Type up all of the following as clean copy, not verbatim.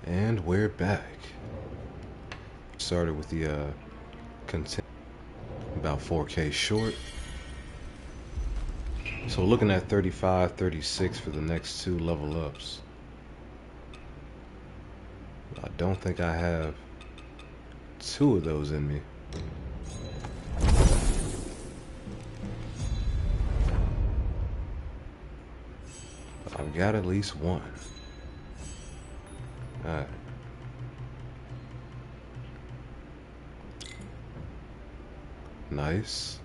And we're back. Started with the content about 4K short. So looking at 35, 36 for the next two level ups. I don't think I have two of those in me. But I've got at least one. Alright. Nice.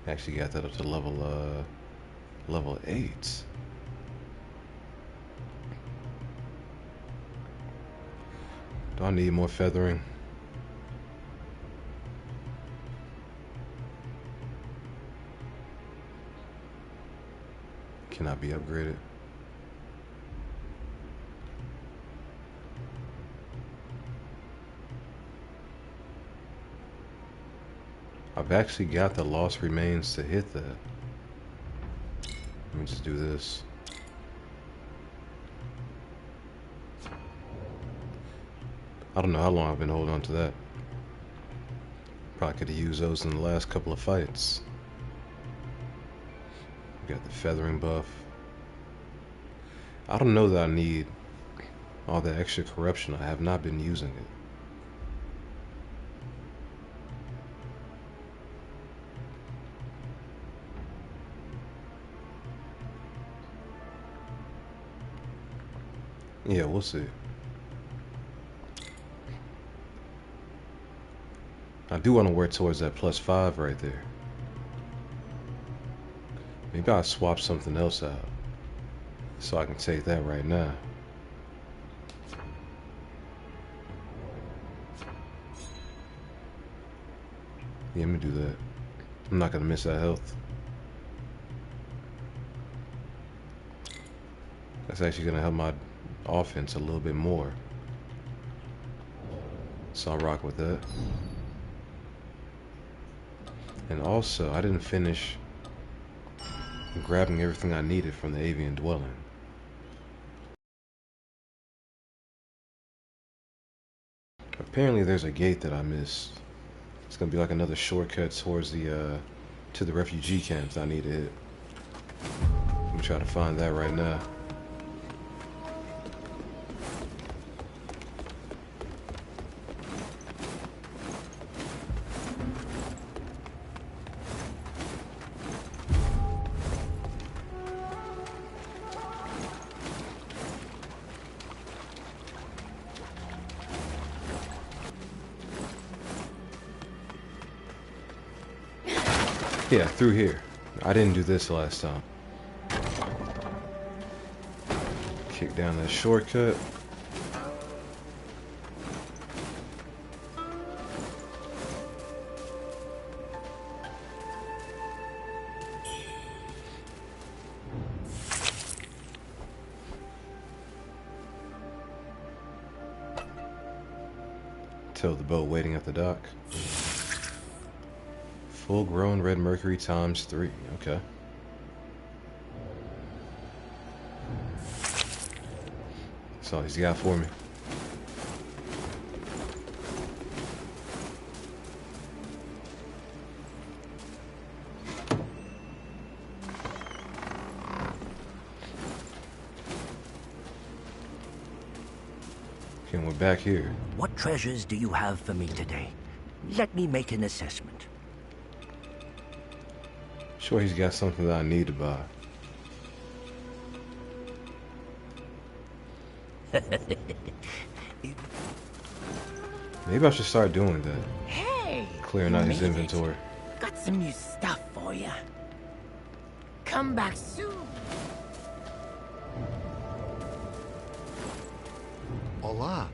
Actually got that up to level 8. Do I need more feathering? Can I be upgraded? I've actually got the lost remains to hit that. Let me just do this. I don't know how long I've been holding on to that. Probably could have used those in the last couple of fights. Got the feathering buff. I don't know that I need all the extra corruption. I have not been using it. Yeah, we'll see. I do want to work towards that +5 right there. Maybe I'll swap something else out so I can take that right now. Yeah, let me do that. I'm not gonna miss that health. That's actually gonna help my offense a little bit more. So I'll rock with that. And also, I didn't finish grabbing everything I needed from the avian dwelling. Apparently there's a gate that I missed. It's gonna be like another shortcut towards the to the refugee camps I need to hit. I'm gonna try to find that right now. Yeah, through here. I didn't do this last time. Kick down that shortcut. Tow the boat waiting at the dock. Full-grown red mercury ×3. Okay. That's all he's got for me. Okay, we're back here. What treasures do you have for me today? Let me make an assessment. Sure, he's got something that I need to buy. Maybe I should start doing that. Hey! Clearing out his inventory. Got some new stuff for you. Come back soon. Hola.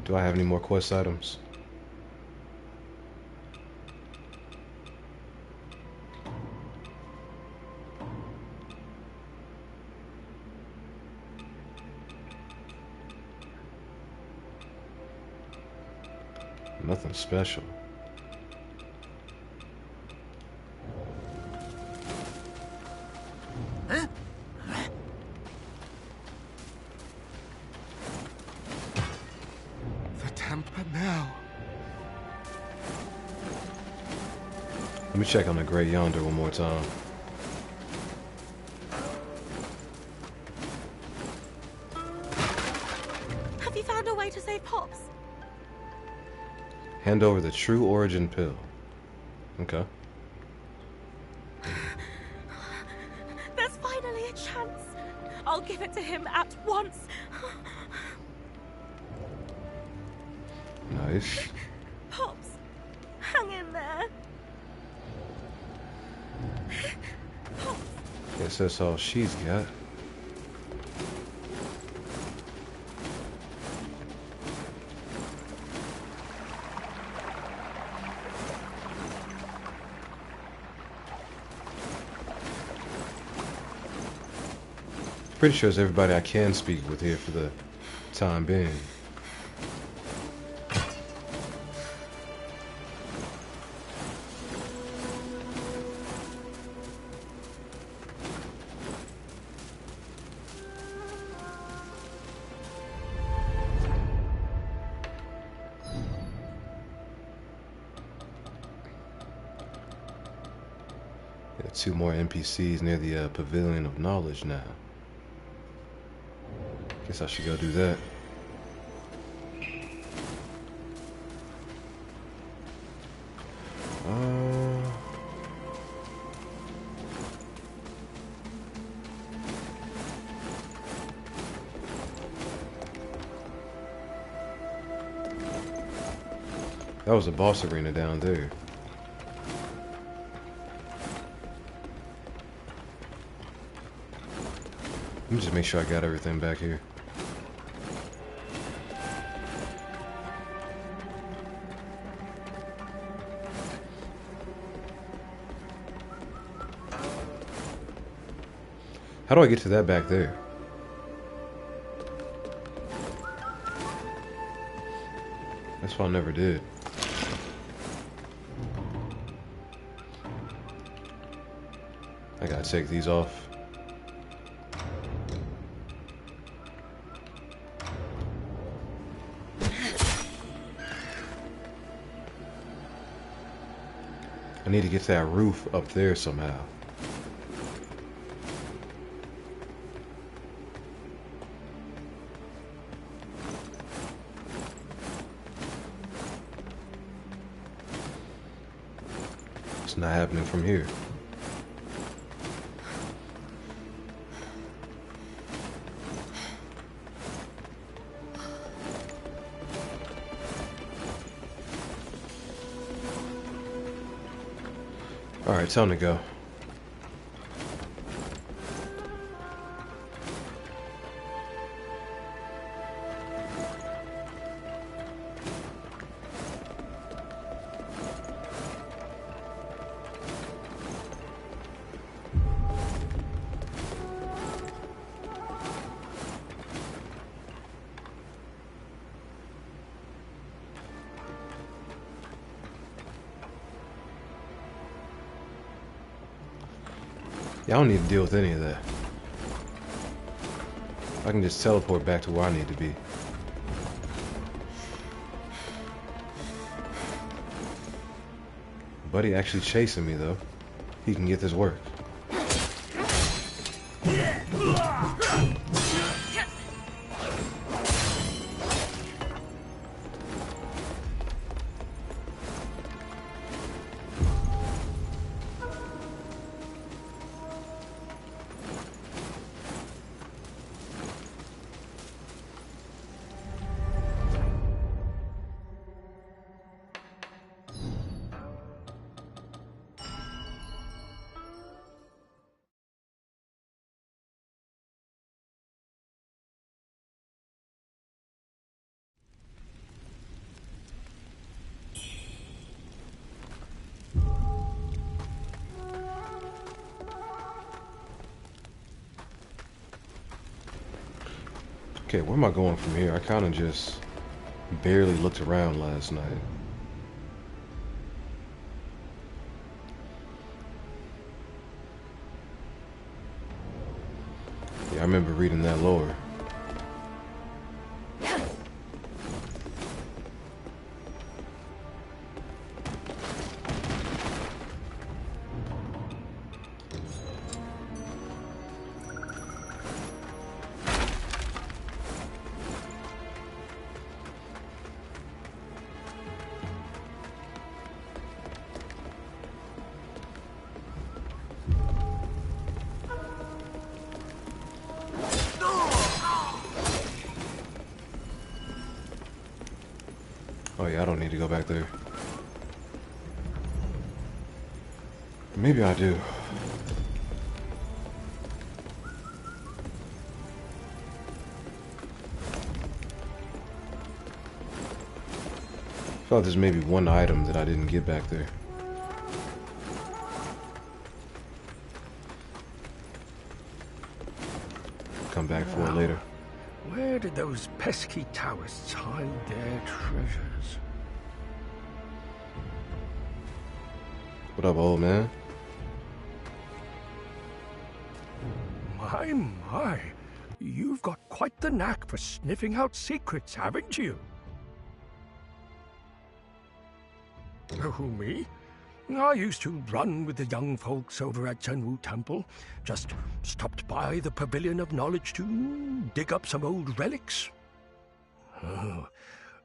Do I have any more quest items? Nothing special. Huh? Let me check on the Great Yonder one more time. Have you found a way to save Pops? Hand over the True Origin pill. Okay. There's finally a chance. I'll give it to him at once. Nice. Pops, hang in there. Pops. Guess that's all she's got. Pretty sure it's everybody I can speak with here for the time being. Got 2 more NPCs near the Pavilion of Knowledge now. Guess I should go do that. That was a boss arena down there. Let me just make sure I got everything back here. How do I get to that back there? That's why I never did. I gotta take these off. I need to get to that roof up there somehow. It's not happening from here. Alright, time to go. Yeah, I don't need to deal with any of that. I can just teleport back to where I need to be. Buddy actually chasing me though. He can get this work. Okay, where am I going from here? I kind of just barely looked around last night. Yeah, I remember reading that lore. Oh yeah, I don't need to go back there. Maybe I do. I thought there's maybe one item that I didn't get back there. Come back for it later. Where did those pesky Taoists hide their treasures? What up, old man? My. You've got quite the knack for sniffing out secrets, haven't you? Who, me? I used to run with the young folks over at Zhenwu Temple. Just stopped by the Pavilion of Knowledge to dig up some old relics. Oh,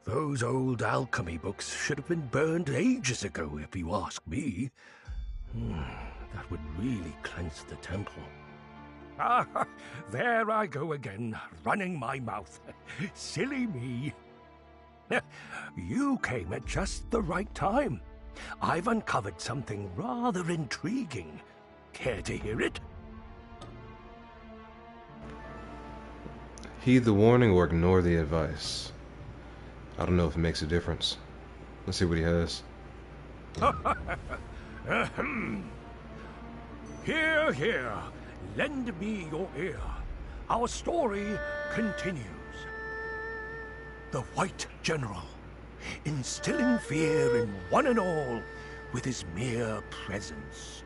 those old alchemy books should have been burned ages ago, if you ask me. That would really cleanse the temple. Ah, there I go again, running my mouth. Silly me. You came at just the right time. I've uncovered something rather intriguing. Care to hear it? Heed the warning or ignore the advice. I don't know if it makes a difference. Let's see what he has. Here. Lend me your ear. Our story continues. The White General, instilling fear in one and all with his mere presence.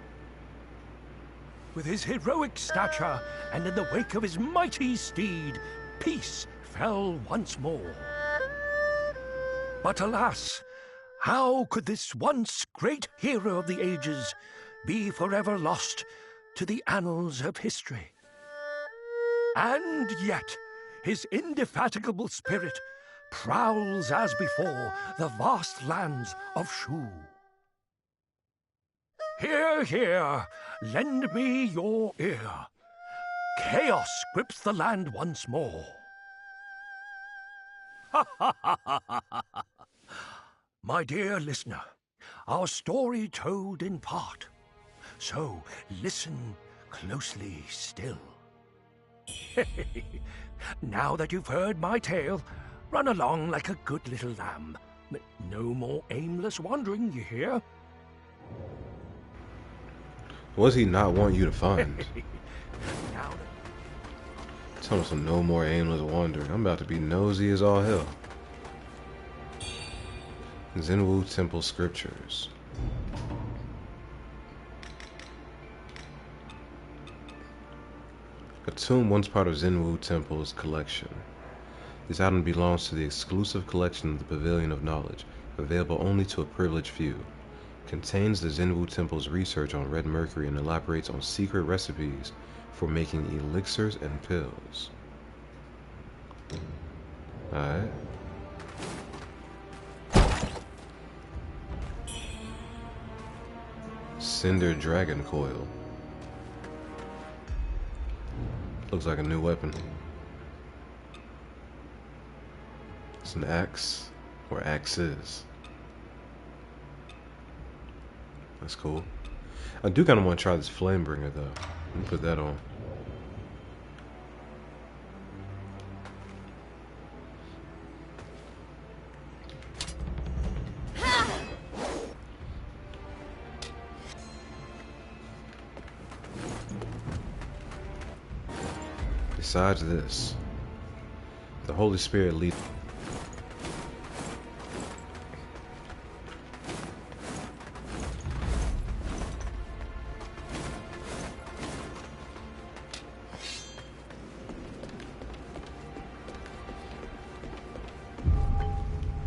With his heroic stature and in the wake of his mighty steed, peace fell once more. But alas, how could this once great hero of the ages be forever lost to the annals of history? And yet, his indefatigable spirit prowls as before the vast lands of Shu. Here, lend me your ear. Chaos grips the land once more. My dear listener, our story told in part, so listen closely still. Now that you've heard my tale, run along like a good little lamb. No more aimless wandering, you hear? What does he not want you to find? Now Tell him some no more aimless wandering. I'm about to be nosy as all hell. Zhenwu Temple Scriptures. A tomb once part of Zhenwu Temple's collection. This item belongs to the exclusive collection of the Pavilion of Knowledge, available only to a privileged few. Contains the Zhenwu Temple's research on red mercury and elaborates on secret recipes for making elixirs and pills. Alright. Cinder Dragon Coil. Looks like a new weapon. It's an axe, or axes. That's cool. I do kind of want to try this Flamebringer though. Let me put that on. Besides this, the Holy Spirit leads.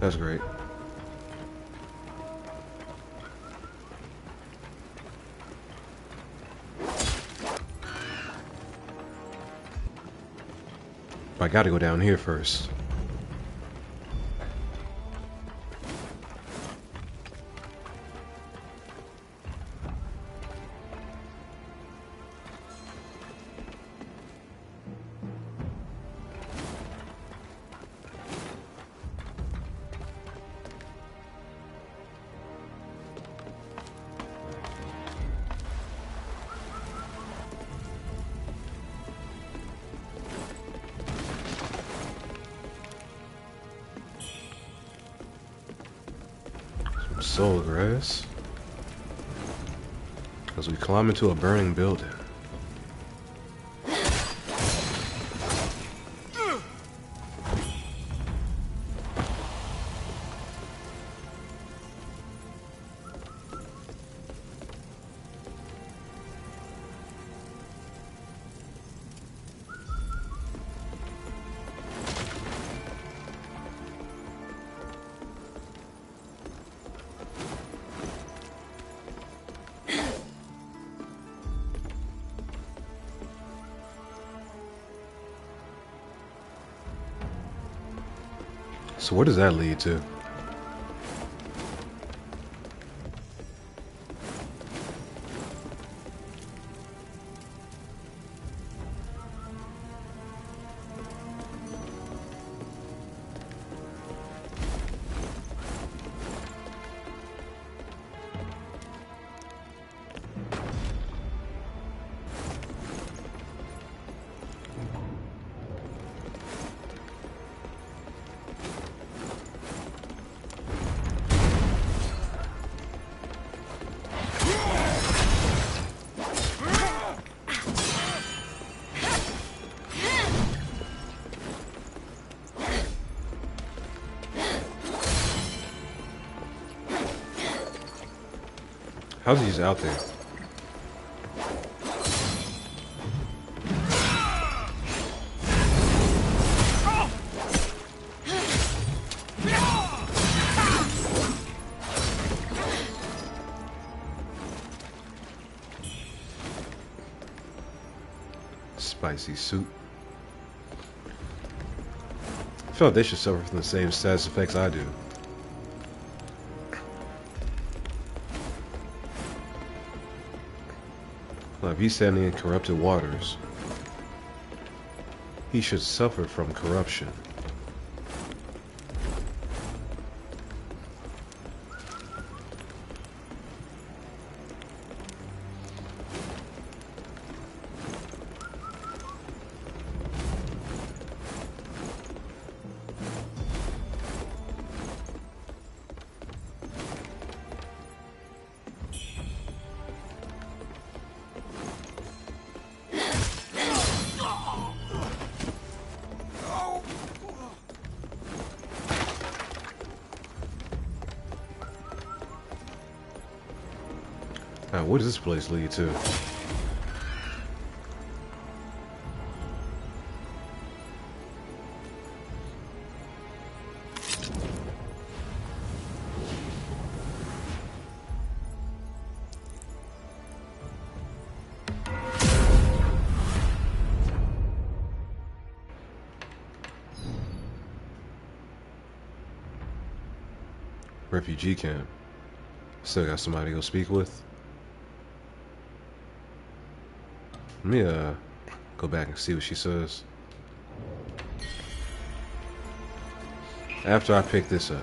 That's great. But I gotta go down here first. soul grass. As we climb into a burning building. So where does that lead to? How's he just out there? Spicy soup. I feel like they should suffer from the same status effects I do. Like, if he's standing in corrupted waters, he should suffer from corruption. Now, what does this place lead to? Refugee camp. Still got somebody to go speak with. Let me go back and see what she says. After I pick this up.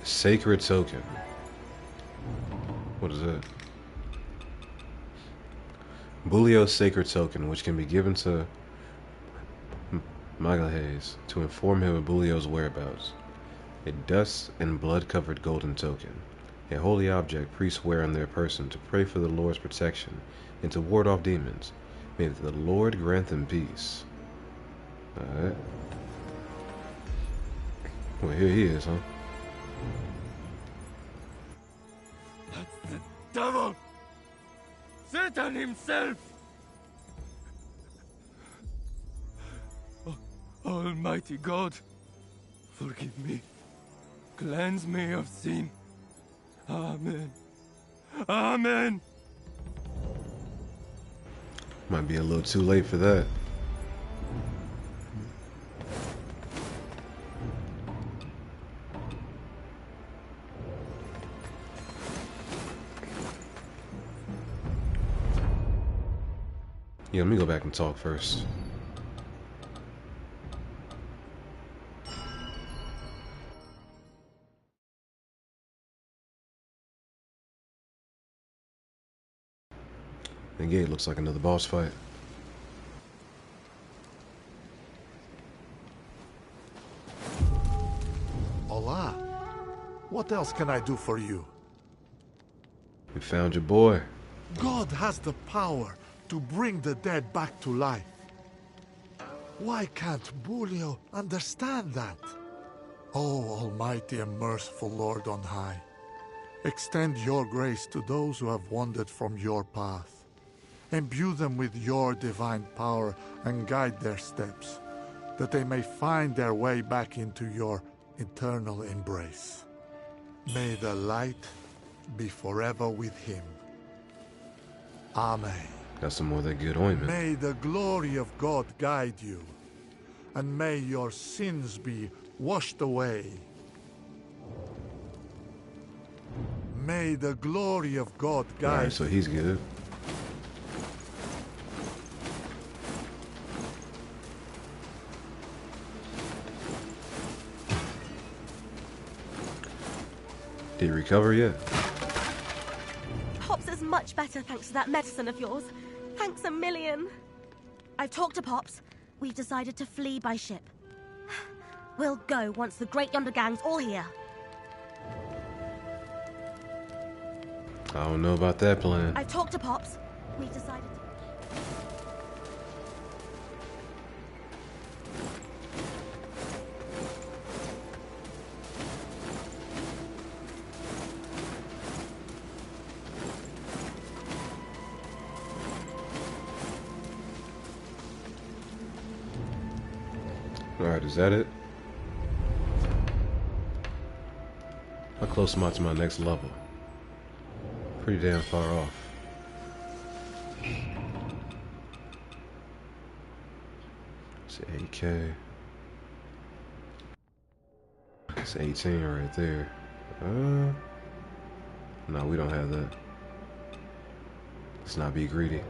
Sacred token. What is that? Bulio's sacred token, which can be given to Magalhaes to inform him of Bulio's whereabouts. A dust and blood-covered golden token. A holy object priests wear on their person to pray for the Lord's protection and to ward off demons. May the Lord grant them peace. Alright. Well, here he is, huh? That's the devil! Satan himself! Almighty God, forgive me. Cleanse me of sin. Amen. Amen. Might be a little too late for that. Yeah, let me go back and talk first. The gate looks like another boss fight. What else can I do for you? We found your boy. God has the power to bring the dead back to life. Why can't Bulio understand that? Oh, almighty and merciful Lord on high, extend your grace to those who have wandered from your path. Imbue them with your divine power and guide their steps, that they may find their way back into your eternal embrace. May the light be forever with him. Amen. Got some more of that good ointment. May the glory of God guide you, and may your sins be washed away. May the glory of God guide Alright, so he's good. Did he recover yet? Pops is much better thanks to that medicine of yours. Thanks a million. I've talked to Pops. We've decided to flee by ship. We'll go once the Great Yonder Gang's all here. I don't know about that plan. I've talked to Pops. We've decided to... Alright, is that it? How close am I to my next level? Pretty damn far off. It's 8K. It's 18 right there. No, we don't have that. Let's not be greedy.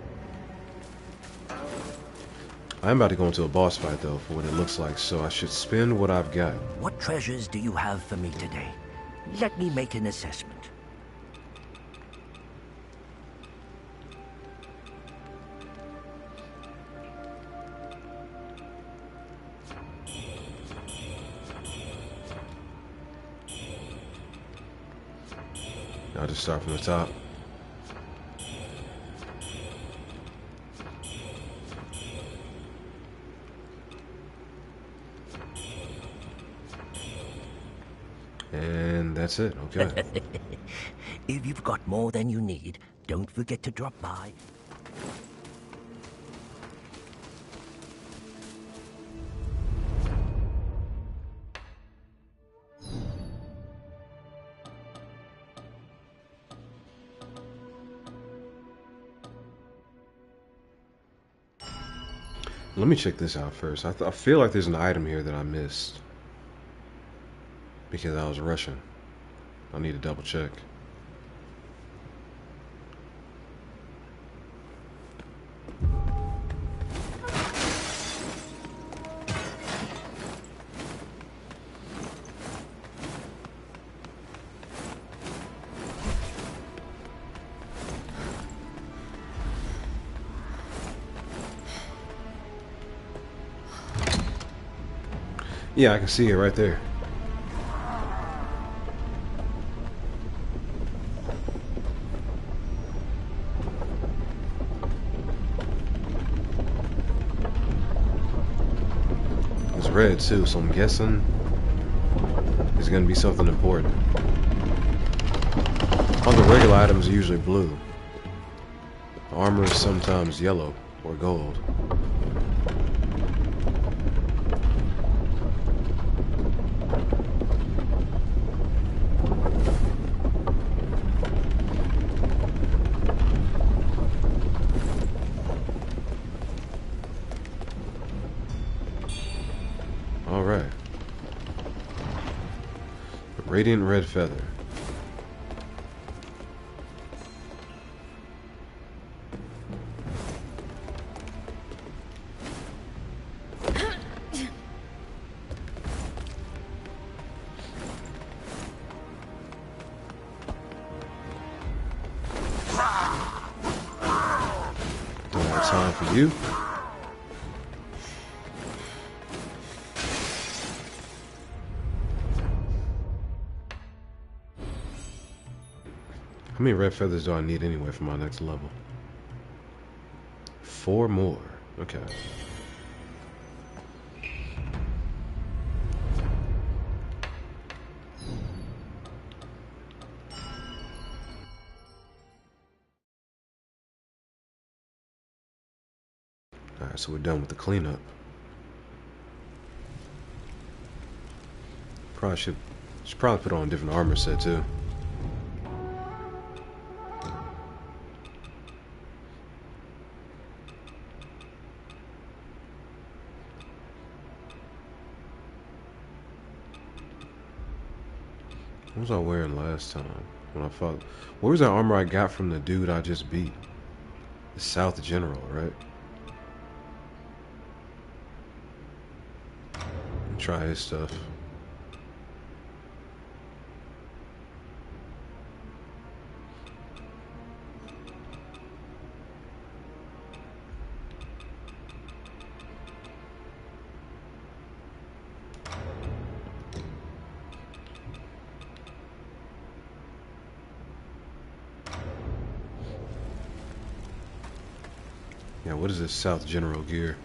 I'm about to go into a boss fight though, for what it looks like, so I should spend what I've got. What treasures do you have for me today? Let me make an assessment. I'll just start from the top. And that's it, okay. If you've got more than you need, don't forget to drop by. Let me check this out first. I feel like there's an item here that I missed because I was rushing. I need to double check. Yeah, I can see it right there. It's red too, so I'm guessing it's gonna be something important. All the regular items are usually blue. The armor is sometimes yellow or gold. Alright. Radiant red feather. Don't have time for you. How many red feathers do I need anyway for my next level? 4 more. Okay. Alright, so we're done with the cleanup. Probably should probably put on a different armor set too. What was I wearing last time when I fought? Where was that armor I got from the dude I just beat? The South General, right? Try his stuff. Yeah, what is this South General gear?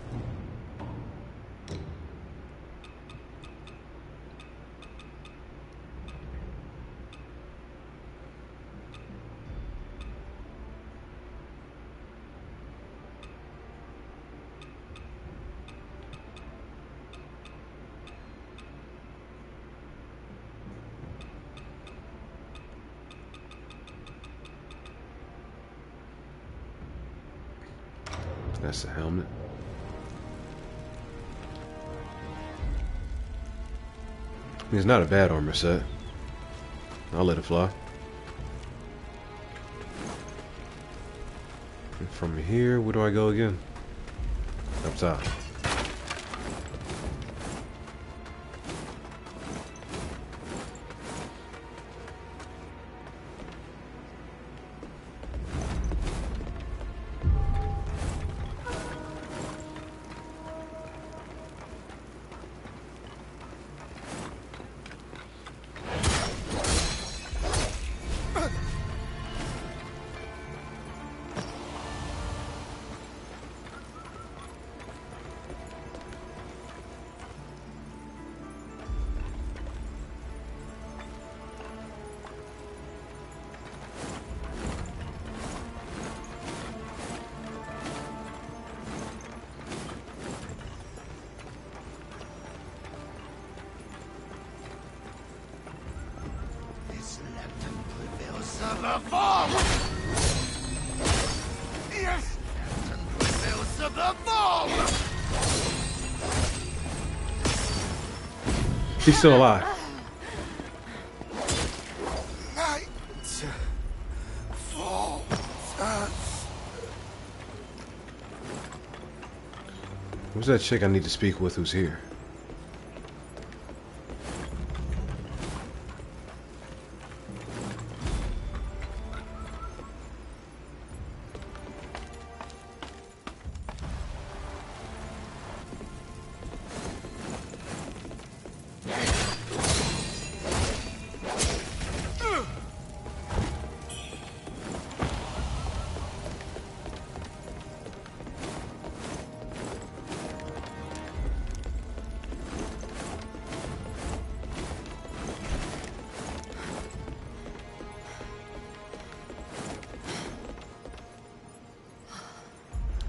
That's the helmet. I mean, it's not a bad armor set. I'll let it fly. And from here, where do I go again? Up top. He's still alive. Who's that chick I need to speak with who's here?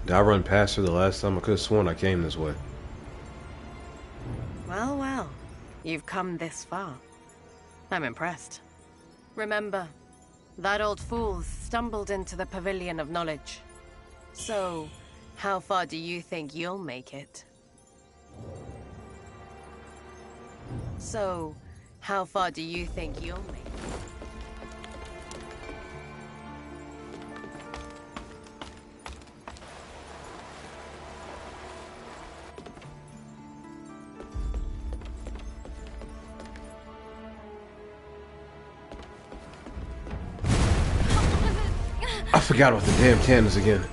Did I run past her the last time? I could have sworn I came this way. Well, well. You've come this far. I'm impressed. Remember, that old fool stumbled into the Pavilion of Knowledge. So, how far do you think you'll make it? So, how far do you think you'll make it? I forgot about the damn cannons again.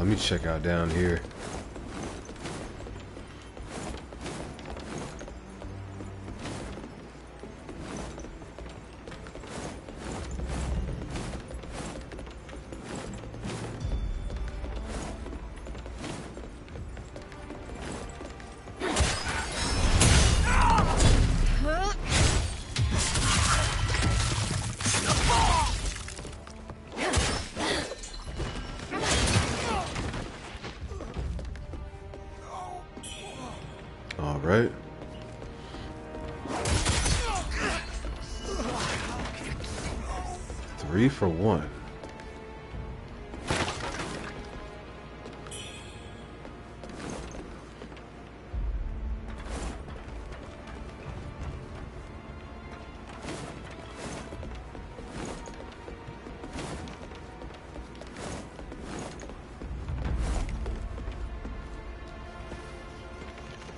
let me check out down here. All right. Three for one.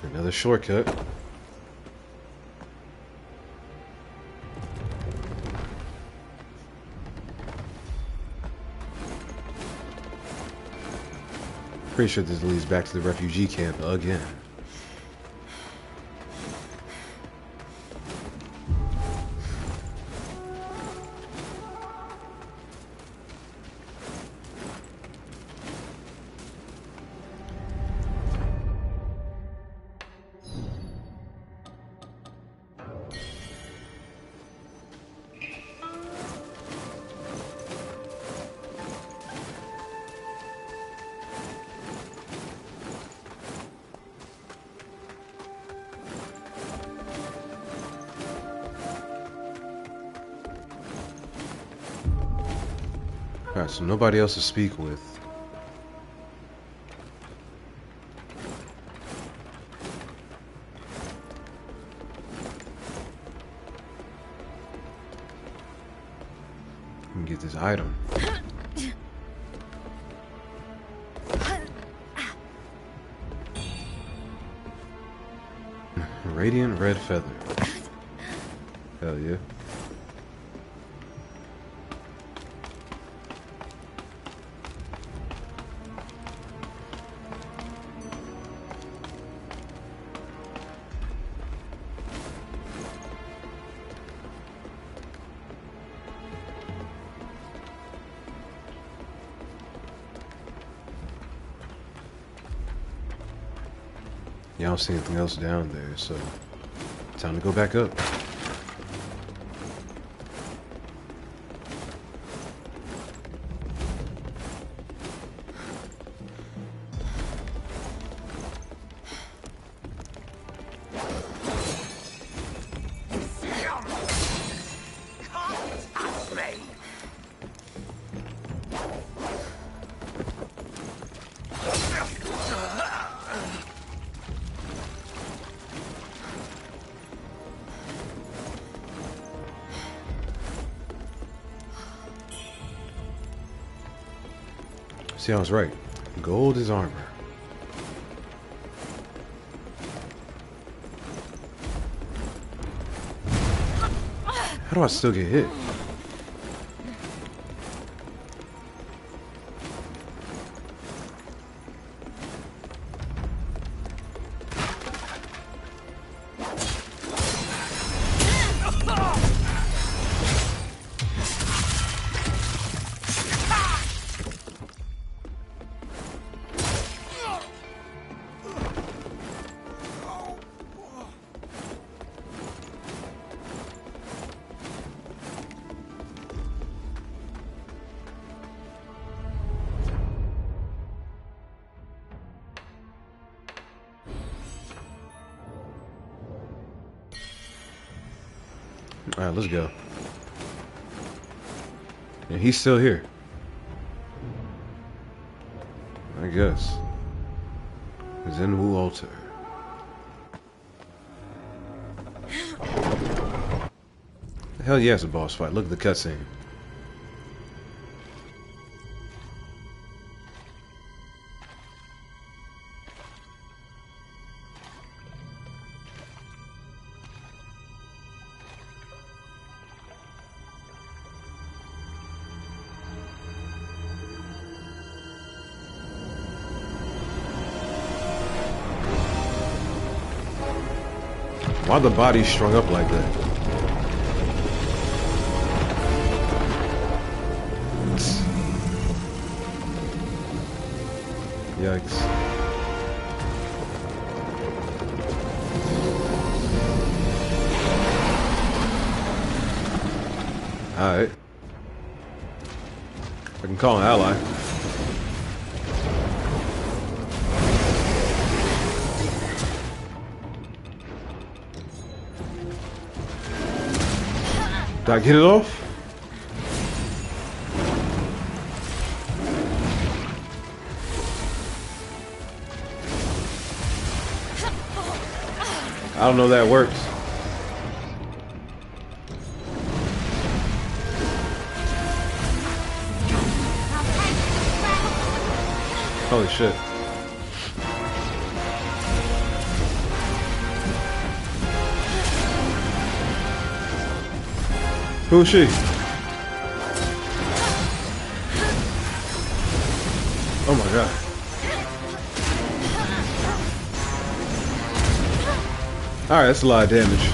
Another shortcut. Pretty sure this leads back to the refugee camp again. Alright, so nobody else to speak with. Let me get this item. Radiant red feather. Hell yeah. Yeah, I don't see anything else down there, so time to go back up. See, I was right. Gold is armor. How do I still get hit? Alright, let's go. And he's still here. I guess. Zenwu altar. Hell yeah, it's a boss fight. Look at the cutscene. Why the body strung up like that? Yikes. Alright. I can call an ally. Did I get it off? I don't know that works. Holy shit. Who is she? Oh my god. Alright, that's a lot of damage.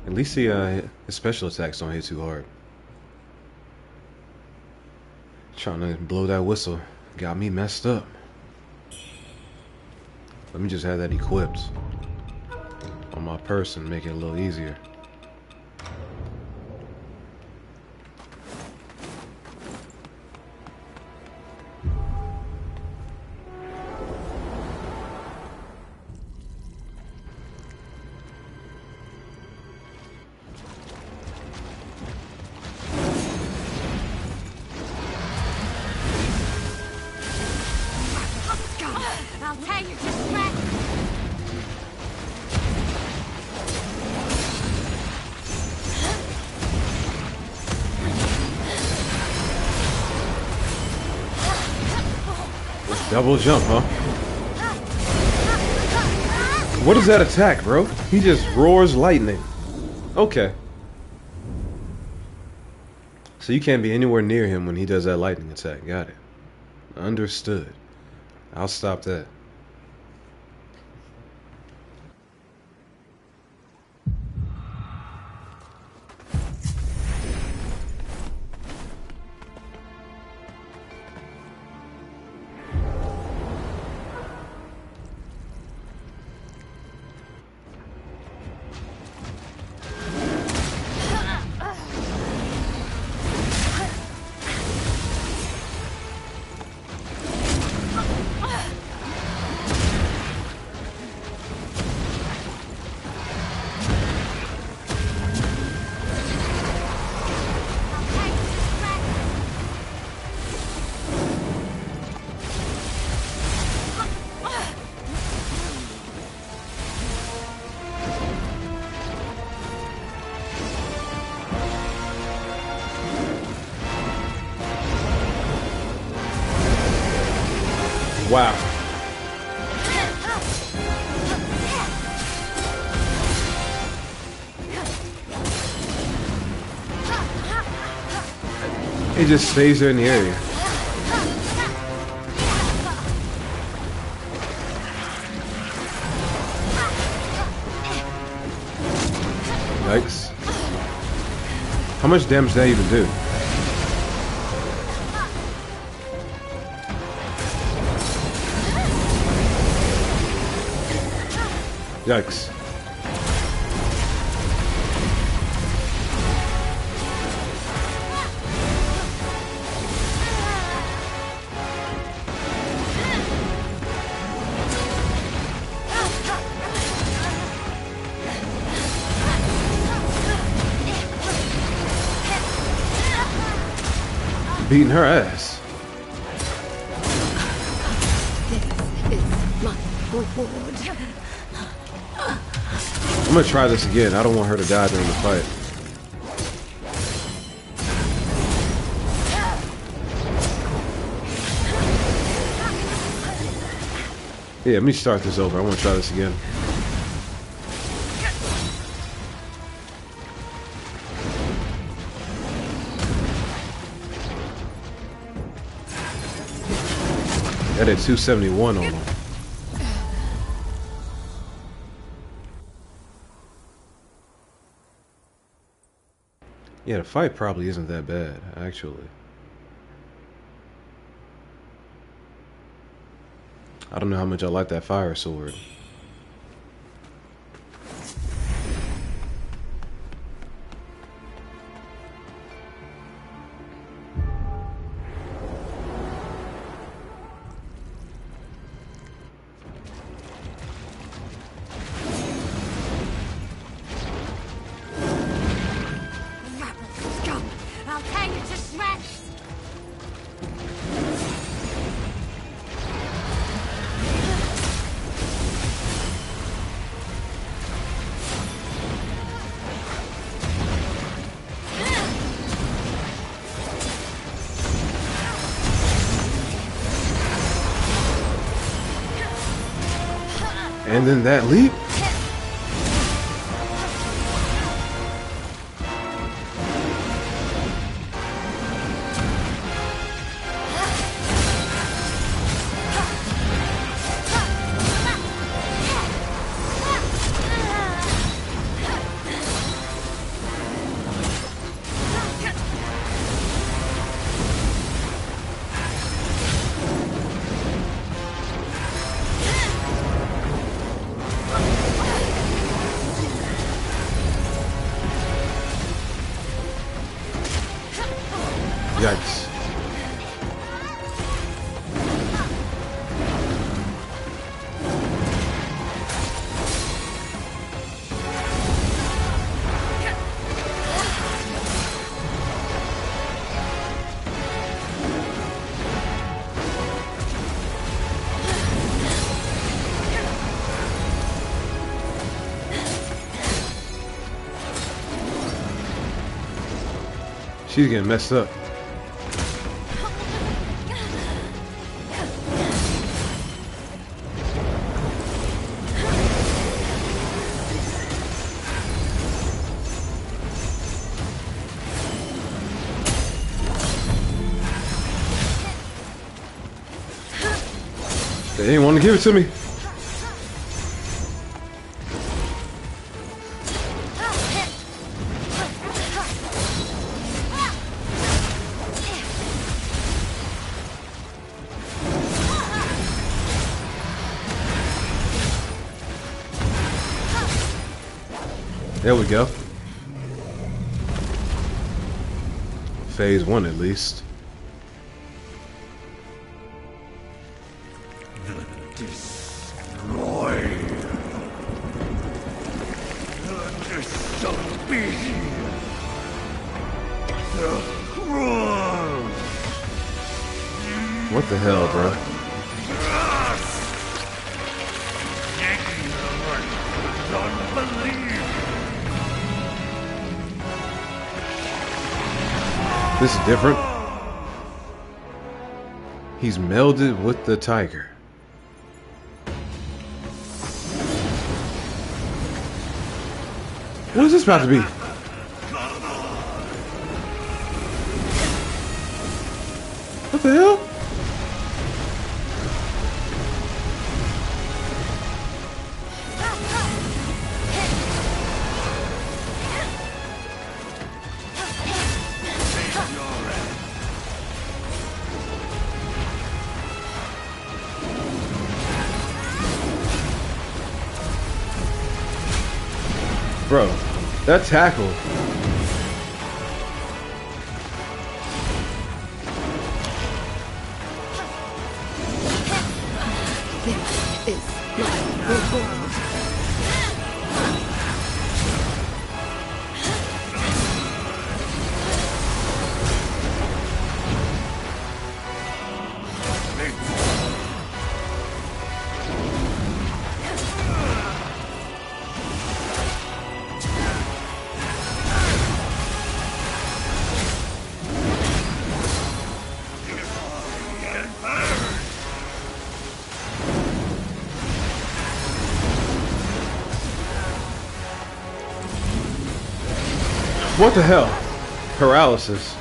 At least his special attacks don't hit too hard. Trying to blow that whistle got me messed up. Let me just have that equipped on my person, make it a little easier. I'll tell you to smack. Double jump, huh? What is that attack, bro? He just roars lightning. Okay. So you can't be anywhere near him when he does that lightning attack. Got it. Understood. I'll stop that. Wow. It just stays there in the area. Yikes. How much damage did that even do? Yikes. Beating her ass. This is my reward. I'm gonna try this again. I don't want her to die during the fight. Yeah, let me start this over. I want to try this again. That did 271 on him. Yeah, the fight probably isn't that bad, actually. I don't know how much I like that fire sword. I'll tear you to shreds! And then that leap. Yikes. She's getting messed up. They didn't want to give it to me. There we go. Phase 1 at least. Destroy. The disobedient. The cruel. What the hell, bro? This is different. He's melded with the tiger. What is this about to be? What the hell? Bro, that tackle. This is my reward. What the hell? Paralysis.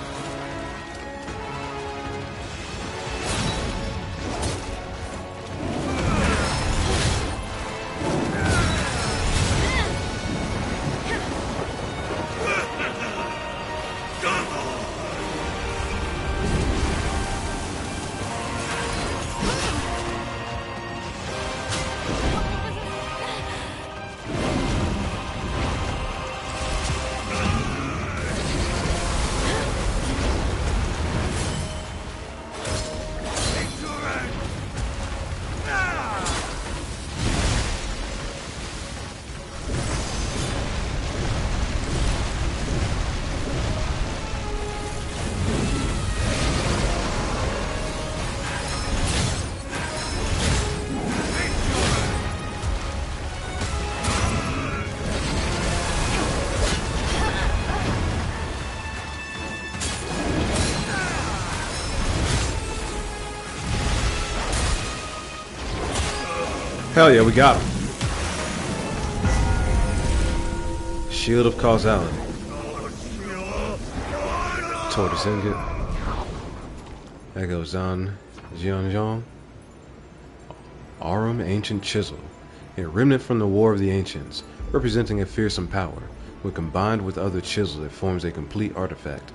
Hell yeah, we got him. Shield of Causality. Tortoise Ingot. Echo Zan Jianzhong. Aurum Ancient Chisel. A remnant from the War of the Ancients, representing a fearsome power. When combined with other chisels, it forms a complete artifact,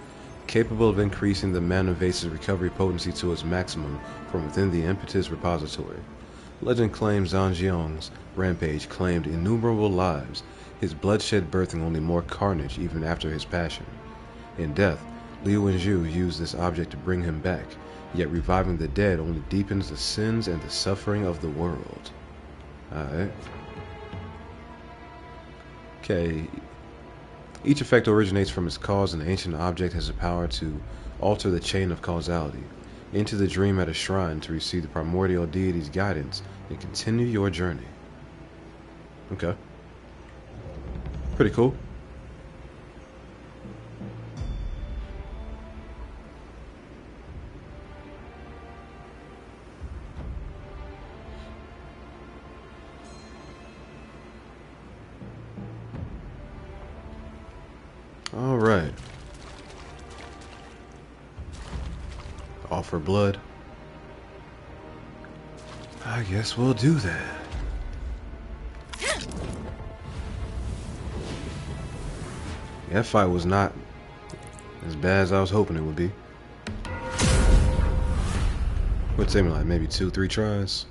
capable of increasing the mana vase's recovery potency to its maximum from within the impetus repository. Legend claims Zhangjiang's rampage claimed innumerable lives, his bloodshed birthing only more carnage even after his passion. In death, Liu Wenju used this object to bring him back, yet reviving the dead only deepens the sins and the suffering of the world. Alright. Okay. Each effect originates from its cause, and the ancient object has the power to alter the chain of causality. Enter the dream at a shrine to receive the primordial deity's guidance and continue your journey. Okay. Pretty cool. All right. Offer blood. I guess we'll do that. That fight was not as bad as I was hoping it would be. Would take me like maybe 2-3 tries.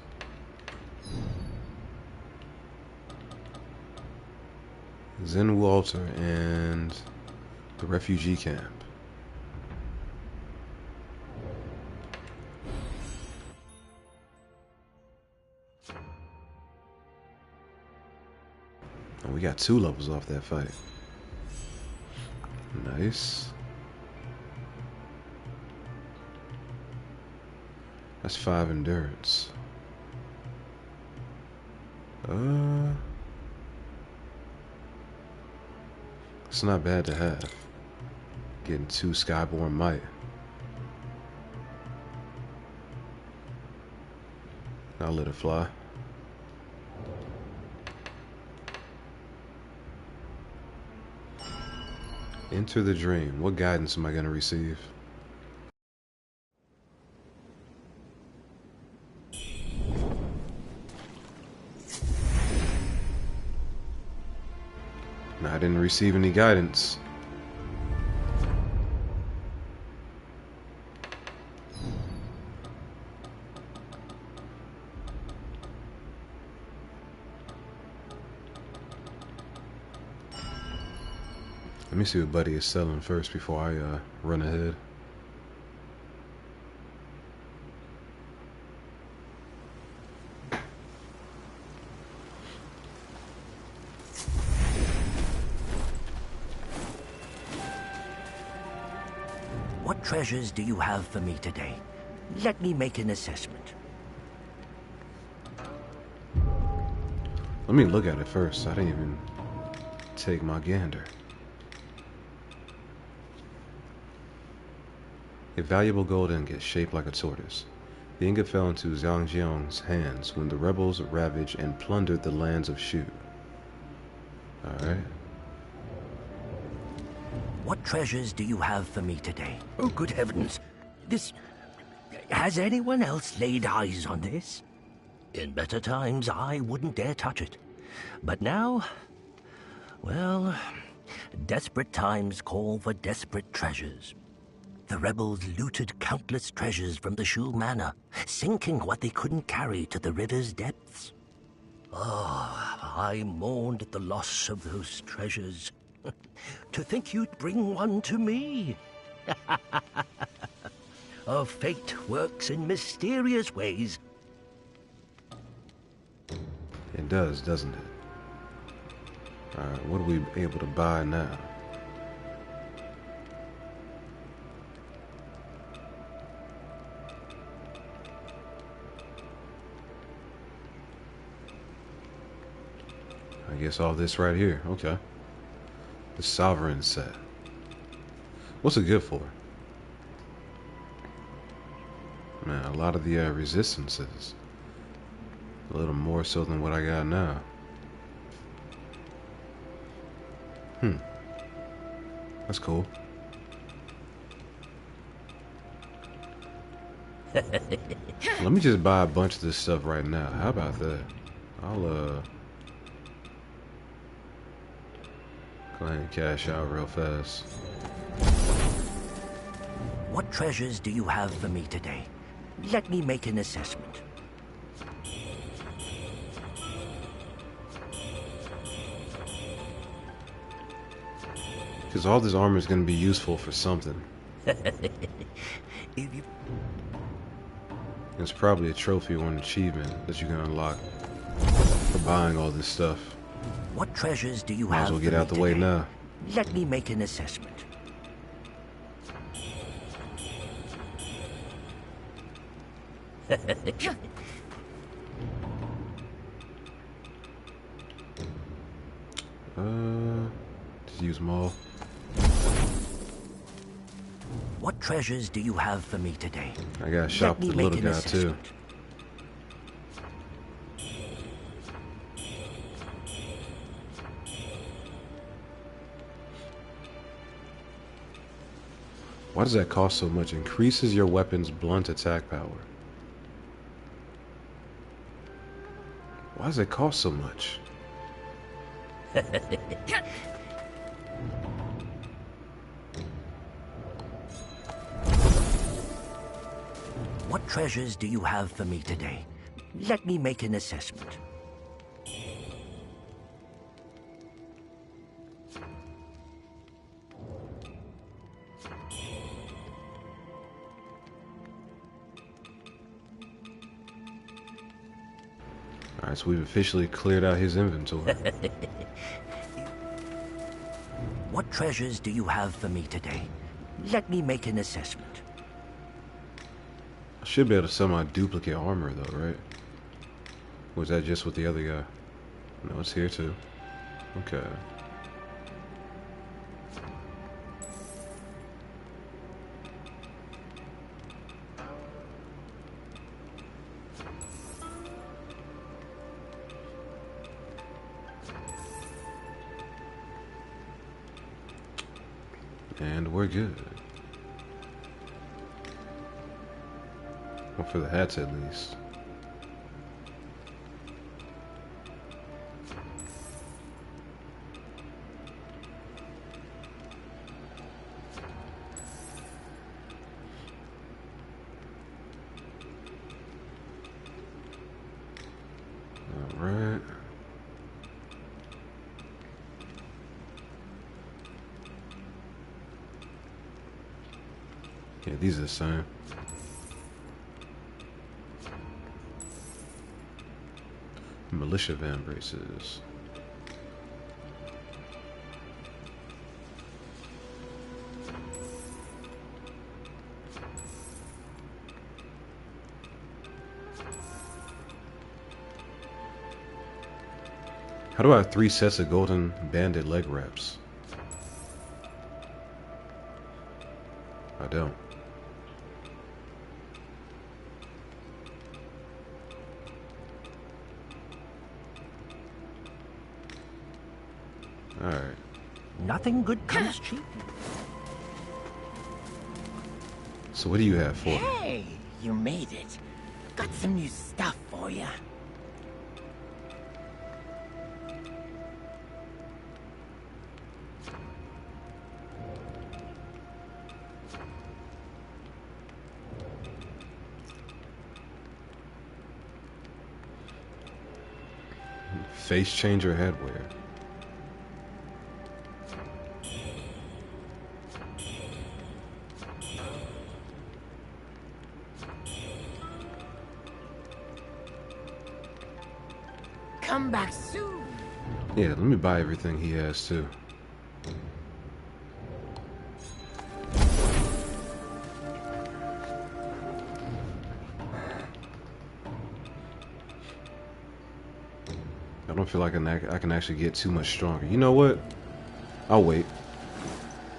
Zen Walter and the refugee camp. And we got 2 levels off that fight. Nice. That's 5 endurance. It's not bad to have. Getting 2 Skyborn Might. I'll let it fly. Enter the dream. What guidance am I going to receive? No, I didn't receive any guidance. Let me see what Buddy is selling first before I run ahead. What treasures do you have for me today? Let me make an assessment. Let me look at it first. I didn't even take my gander. A valuable gold ingot shaped like a tortoise. The ingot fell into Zhang Jiang's hands when the rebels ravaged and plundered the lands of Shu. Alright. What treasures do you have for me today? Oh, good heavens. This... Has anyone else laid eyes on this? In better times, I wouldn't dare touch it. But now... Well... Desperate times call for desperate treasures. The rebels looted countless treasures from the Shu Manor, sinking what they couldn't carry to the river's depths. Oh, I mourned at the loss of those treasures. To think you'd bring one to me. Oh, fate works in mysterious ways. It does, doesn't it? Alright, what are we able to buy now? I guess all this right here. Okay. The Sovereign set. What's it good for? Man, a lot of the resistances. A little more so than what I got now. That's cool. Let me just buy a bunch of this stuff right now. How about that? I'll go ahead and cash out real fast. What treasures do you have for me today? Let me make an assessment. Because all this armor is going to be useful for something. It's probably a trophy or an achievement that you can unlock for buying all this stuff. What treasures do you Might have as well get for out me the way today? now. Let me make an assessment. Just use them all. What treasures do you have for me today? I got to shop Let with me the make little an guy too. assessment. Why does that cost so much? Increases your weapon's blunt attack power. Why does it cost so much? What treasures do you have for me today? Let me make an assessment. Alright, so we've officially cleared out his inventory. What treasures do you have for me today? Let me make an assessment. I should be able to sell my duplicate armor though, right? Or was that just with the other guy? No, it's here too. Okay. And we're good. Well, for the hats at least. All right. Yeah, these are the same. Militia van braces. How do I have 3 sets of golden banded leg wraps? I don't. Alright. Nothing good comes cheap. So what do you have for me? Hey, you made it. Got some new stuff for you. Face changer headwear. Come back soon. Yeah, let me buy everything he has too. I don't feel like I can actually get too much stronger. You know what? I'll wait.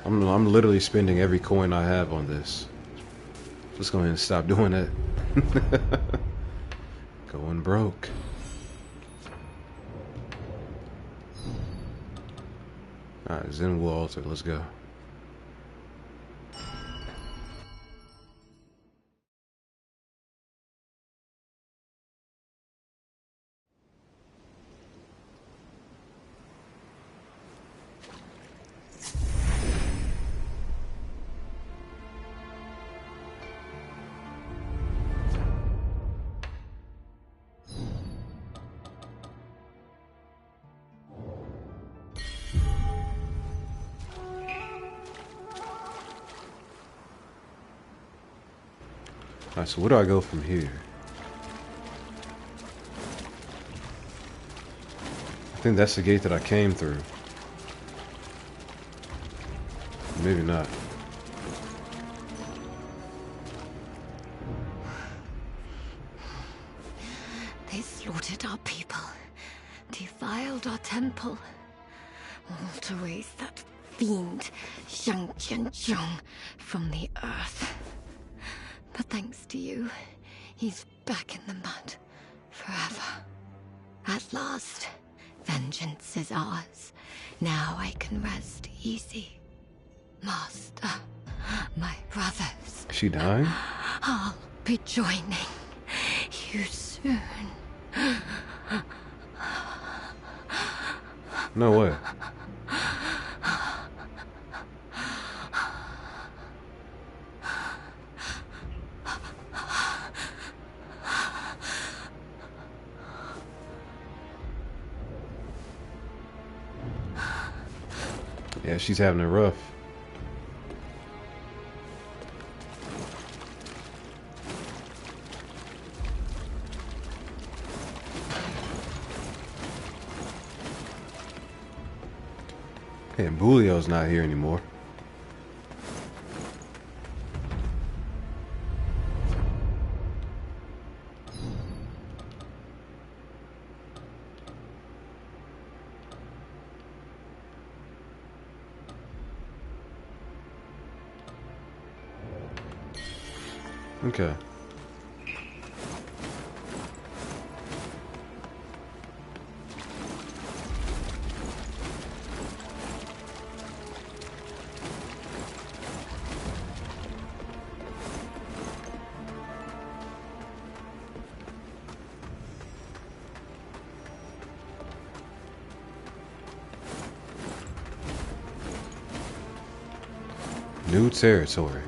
I'm literally spending every coin I have on this. Just go ahead and stop doing that. Going broke. Alright, Zenwu altar. Let's go. Alright, so where do I go from here? I think that's the gate that I came through. Maybe not. They slaughtered our people, defiled our temple, all to raise that fiend, Zhang Jianzhong, from the earth. But thanks to you, he's back in the mud, forever. At last, vengeance is ours. Now I can rest easy. Master, my brothers. Is she dying? I'll be joining you soon. No way. Yeah, she's having it rough. Hey, and Bulio's not here anymore. Okay. New territory.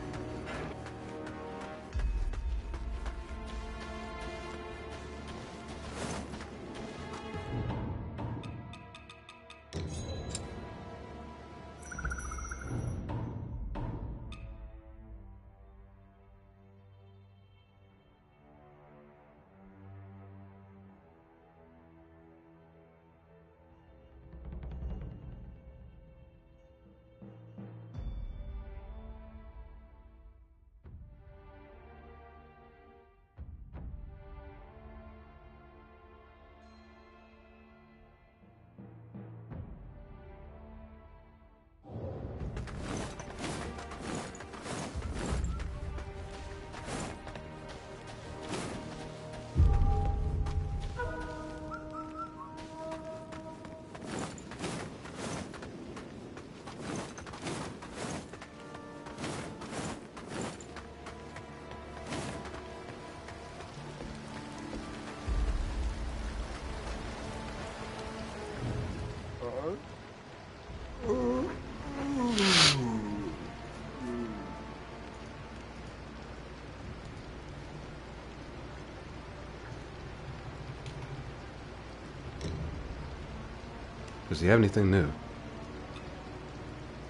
Does he have anything new?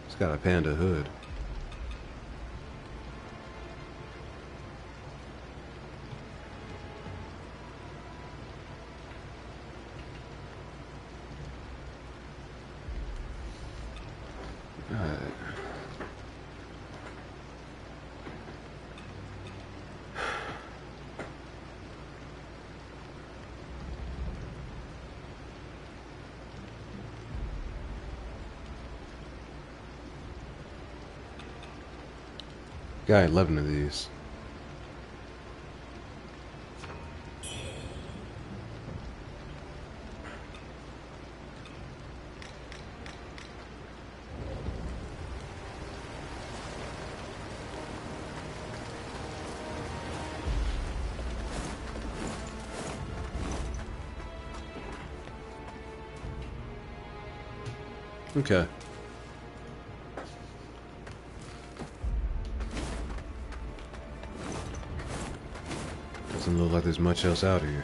He's got a panda hood. Alright. Got 11 of these. Okay. Doesn't look like there's much else out here.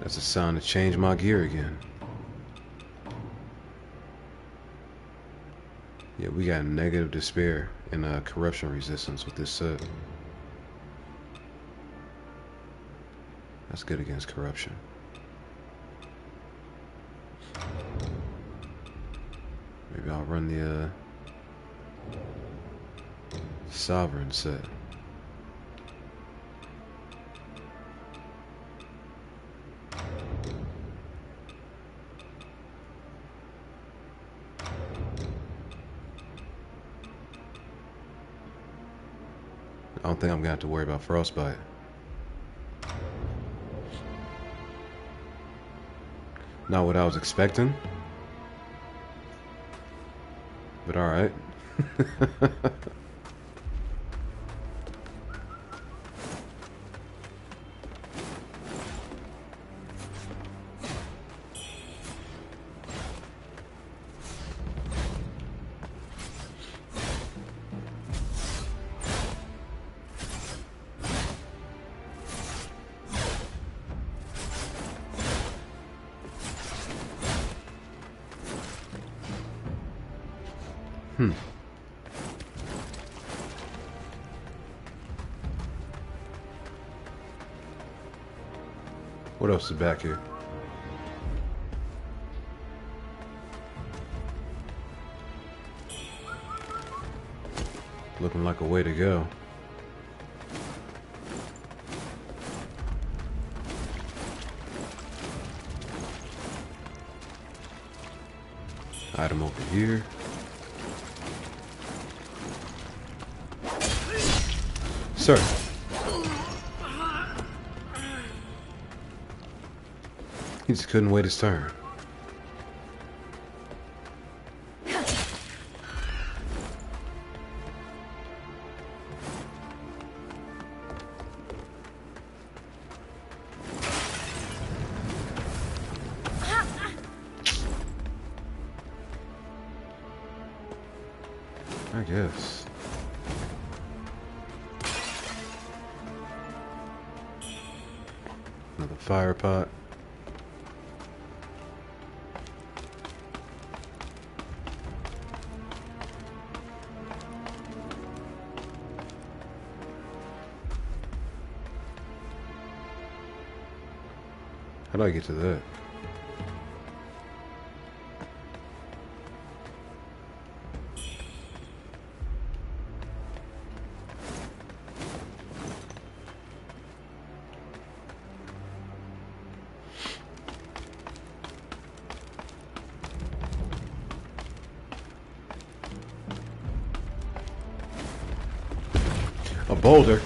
That's a sign to change my gear again. Yeah, we got negative despair and corruption resistance with this set. That's good against corruption. Maybe I'll run the Sovereign set. I don't think I'm gonna have to worry about frostbite. Not what I was expecting, but all right. What else is back here? Looking like a way to go. Item over here. Sir. He just couldn't wait his turn. I guess. Another fire pot. How do I get to that? A boulder.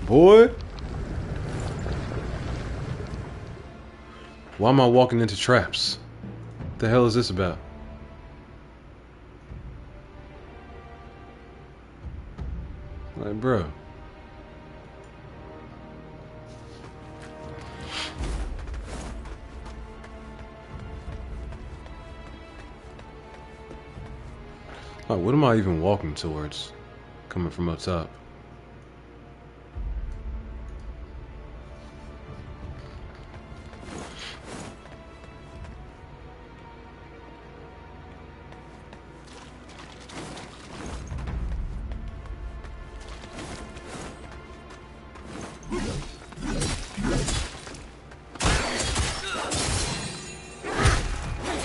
Boy. Why am I walking into traps? What the hell is this about? Like, bro. Like, what am I even walking towards? Coming from up top.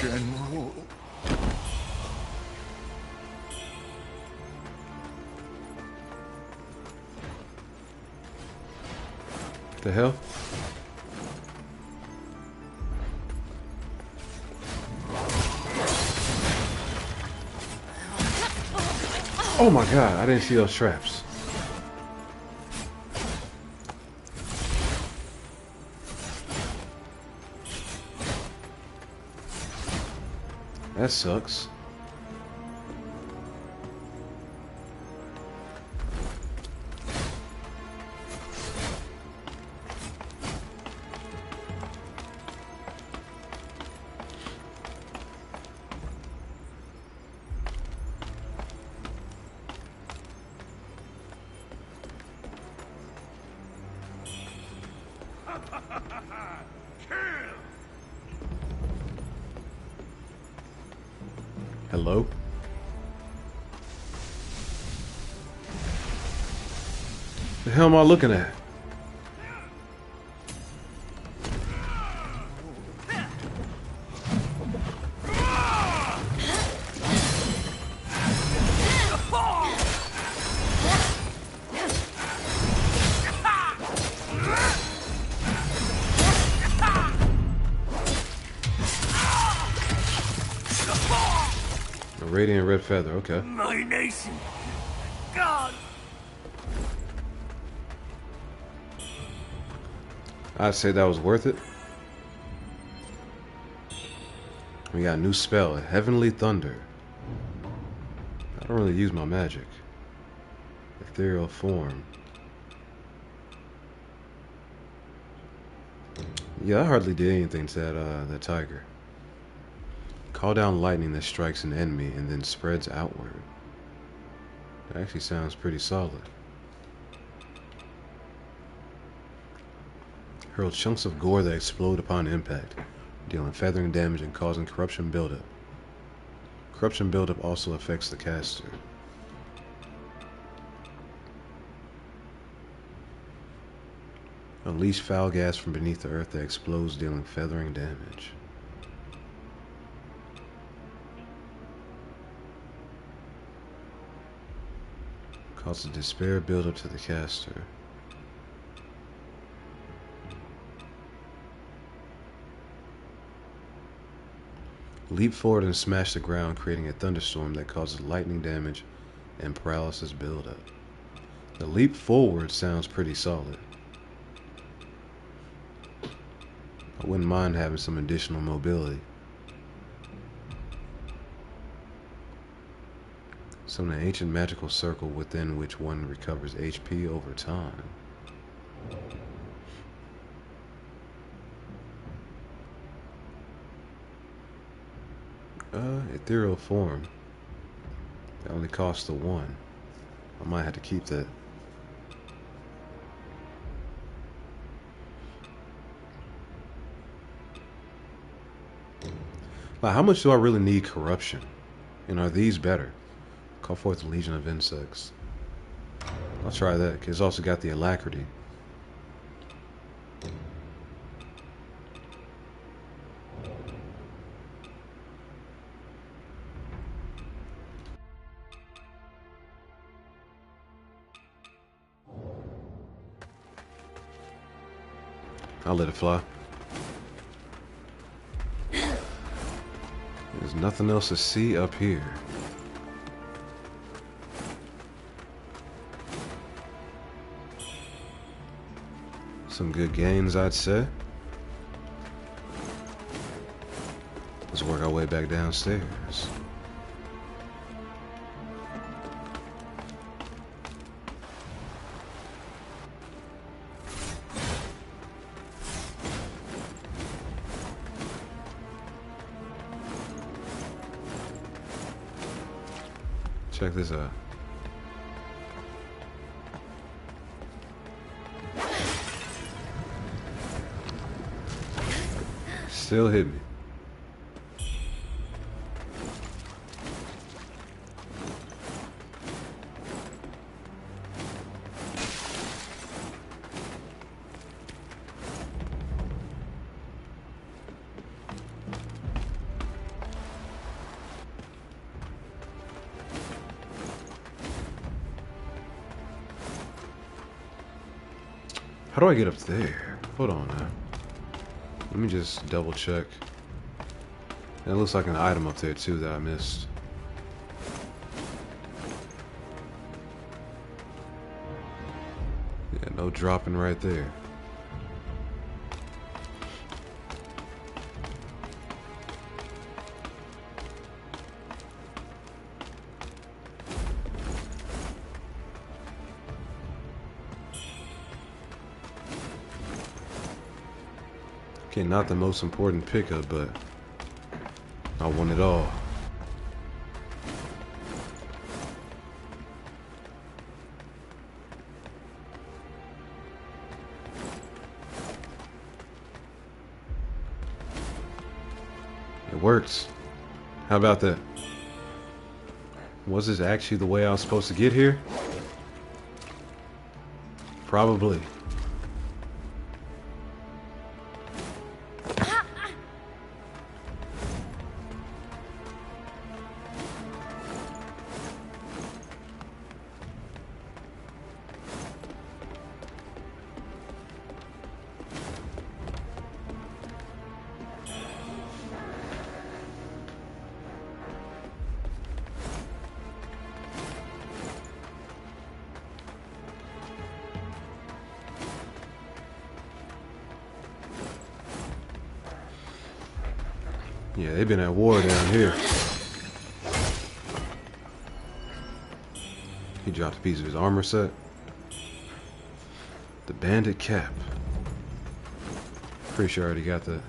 General. The hell? Oh my god, I didn't see those traps. That sucks. Hello? The hell am I looking at? A radiant red feather, okay. My nation. God. I'd say that was worth it. We got a new spell, Heavenly Thunder. I don't really use my magic. Ethereal form. Yeah, I hardly did anything to that tiger. Call down lightning that strikes an enemy and then spreads outward. That actually sounds pretty solid. Hurl chunks of gore that explode upon impact, dealing feathering damage and causing corruption buildup. Corruption buildup also affects the caster. Unleash foul gas from beneath the earth that explodes, dealing feathering damage. Causes despair buildup to the caster. Leap forward and smash the ground, creating a thunderstorm that causes lightning damage and paralysis buildup. The leap forward sounds pretty solid. I wouldn't mind having some additional mobility. Summon an ancient magical circle within which one recovers HP over time. Ethereal form. That only costs the 1. I might have to keep that. Like, how much do I really need corruption? And are these better? Call forth a legion of insects. I'll try that, because it's also got the alacrity. I'll let it fly. There's nothing else to see up here. Some good gains, I'd say. Let's work our way back downstairs. Check this out. Still hit me. How do I get up there? Hold on now. Let me just double check. That looks like an item up there too that I missed. Yeah, no dropping right there. Okay, not the most important pickup, but I want it all. It works. How about that? Was this actually the way I was supposed to get here? Probably. Yeah, they've been at war down here. He dropped a piece of his armor set. The bandit cap. Pretty sure I already got that.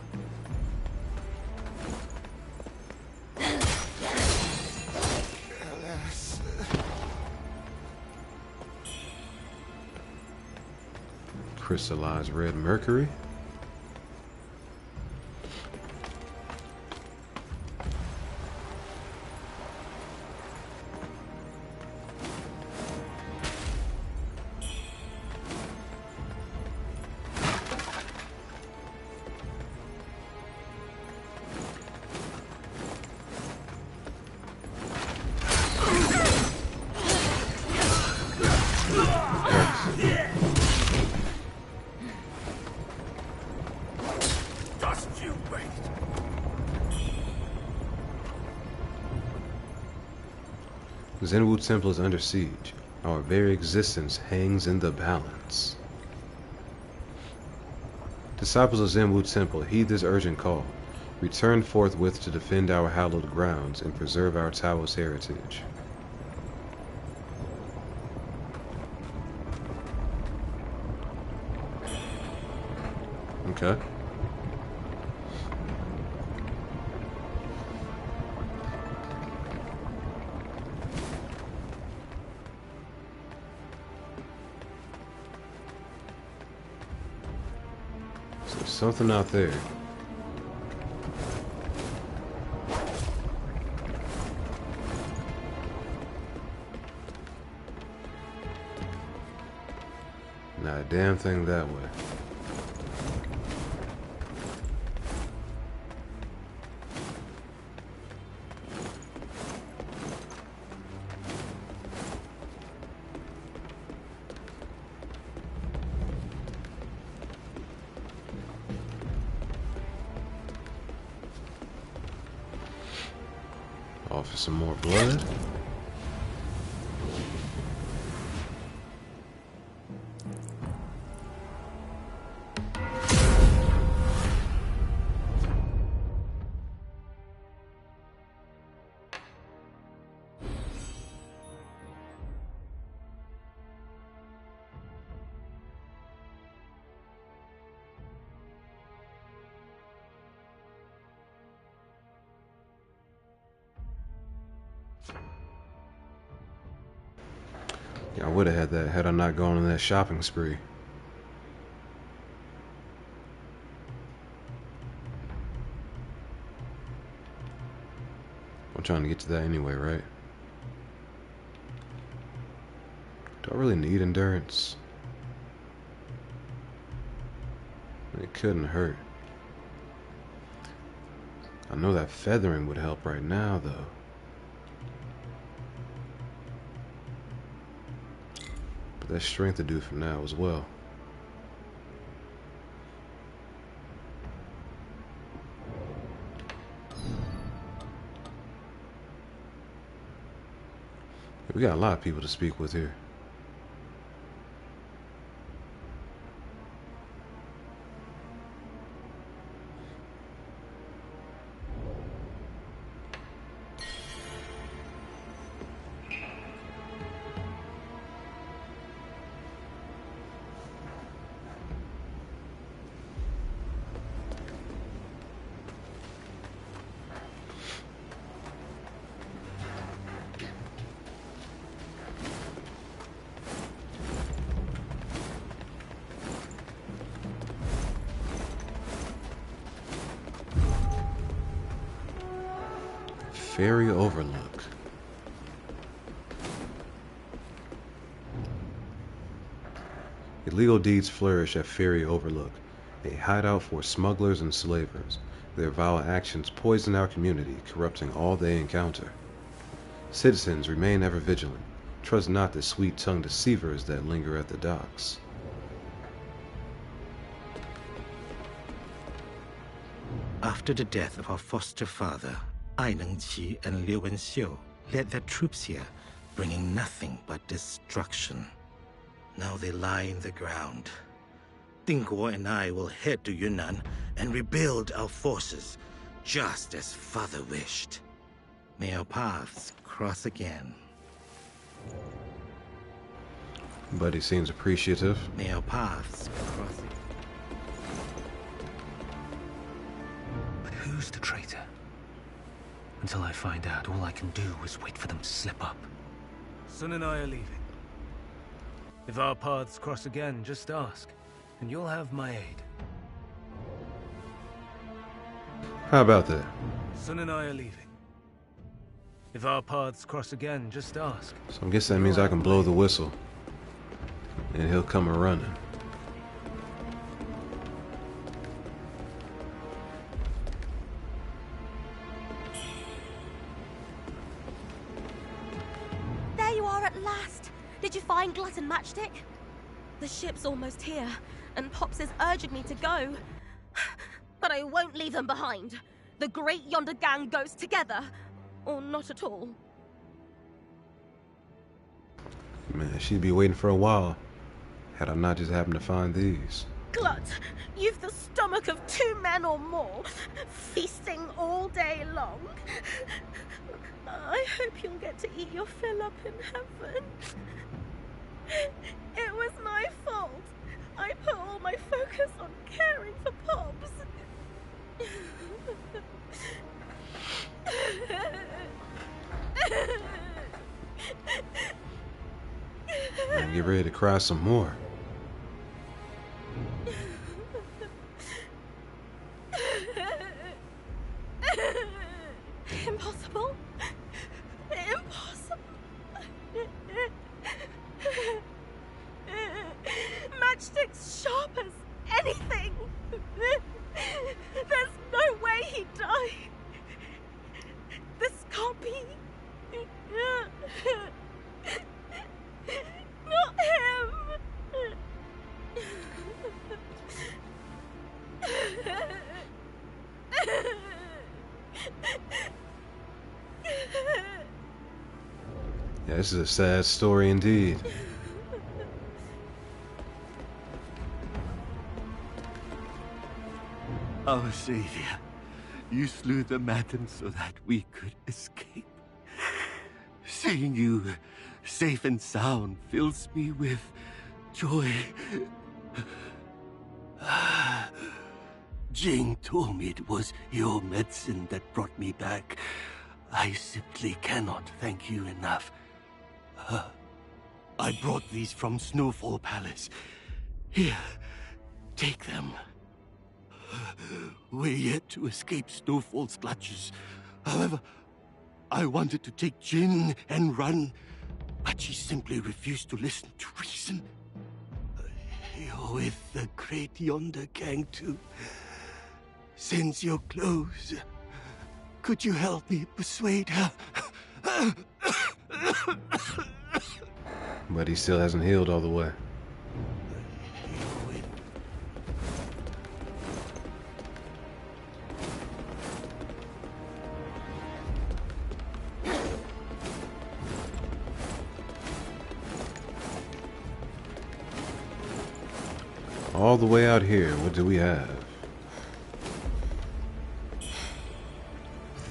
Crystallized red mercury. Zenwu Temple is under siege. Our very existence hangs in the balance. Disciples of Zenwu Temple, heed this urgent call. Return forthwith to defend our hallowed grounds and preserve our Taoist heritage. Okay. Something out there. Not a damn thing that way. Offer some more blood. Yeah, I would have had that had I not gone on that shopping spree. I'm trying to get to that anyway, right? Do I really need endurance? It couldn't hurt. I know that feathering would help right now, though. But that's strength to do for now as well. We got a lot of people to speak with here. Ferry Overlook. Illegal deeds flourish at Ferry Overlook, a hideout for smugglers and slavers. Their vile actions poison our community, corrupting all they encounter. Citizens, remain ever vigilant. Trust not the sweet-tongued deceivers that linger at the docks. After the death of our foster father, Ai Nengqi and Liu Wenxiu led their troops here, bringing nothing but destruction. Now they lie in the ground. Ding Guo and I will head to Yunnan and rebuild our forces, just as father wished. May our paths cross again. Buddy seems appreciative. May our paths cross again. But who's the traitor? Until I find out, all I can do is wait for them to slip up. Sun and I are leaving. If our paths cross again, just ask, and you'll have my aid. How about that? Sun and I are leaving. If our paths cross again, just ask. So I guess that means I can blow the whistle. And he'll come a-running. There you are at last! Did you find Glut and Matchstick? The ship's almost here, and Pops is urging me to go. But I won't leave them behind. The Great Yonder Gang goes together. Or not at all. Man, she'd be waiting for a while, had I not just happened to find these. Glut, you've the stomach of 2 men or more, feasting all day long. I hope you'll get to eat your fill up in heaven. It was my fault. I put all my focus on caring for Pops. Man, get ready to cry some more. Impossible. Impossible. Matchstick's sharp as anything. There's no way he'd die. This can't be. Not him. Yeah, this is a sad story indeed. Our Savior, you slew the madam so that we could escape. Seeing you safe and sound fills me with joy. Jing told me it was your medicine that brought me back. I simply cannot thank you enough. I brought these from Snowfall Palace. Here, take them. We're yet to escape Snowfall's clutches. However, I wanted to take Jin and run, but she simply refused to listen to reason. You're with the Great Yonder Gang too. Since you're close, could you help me persuade her? But he still hasn't healed all the way. All the way out here, what do we have?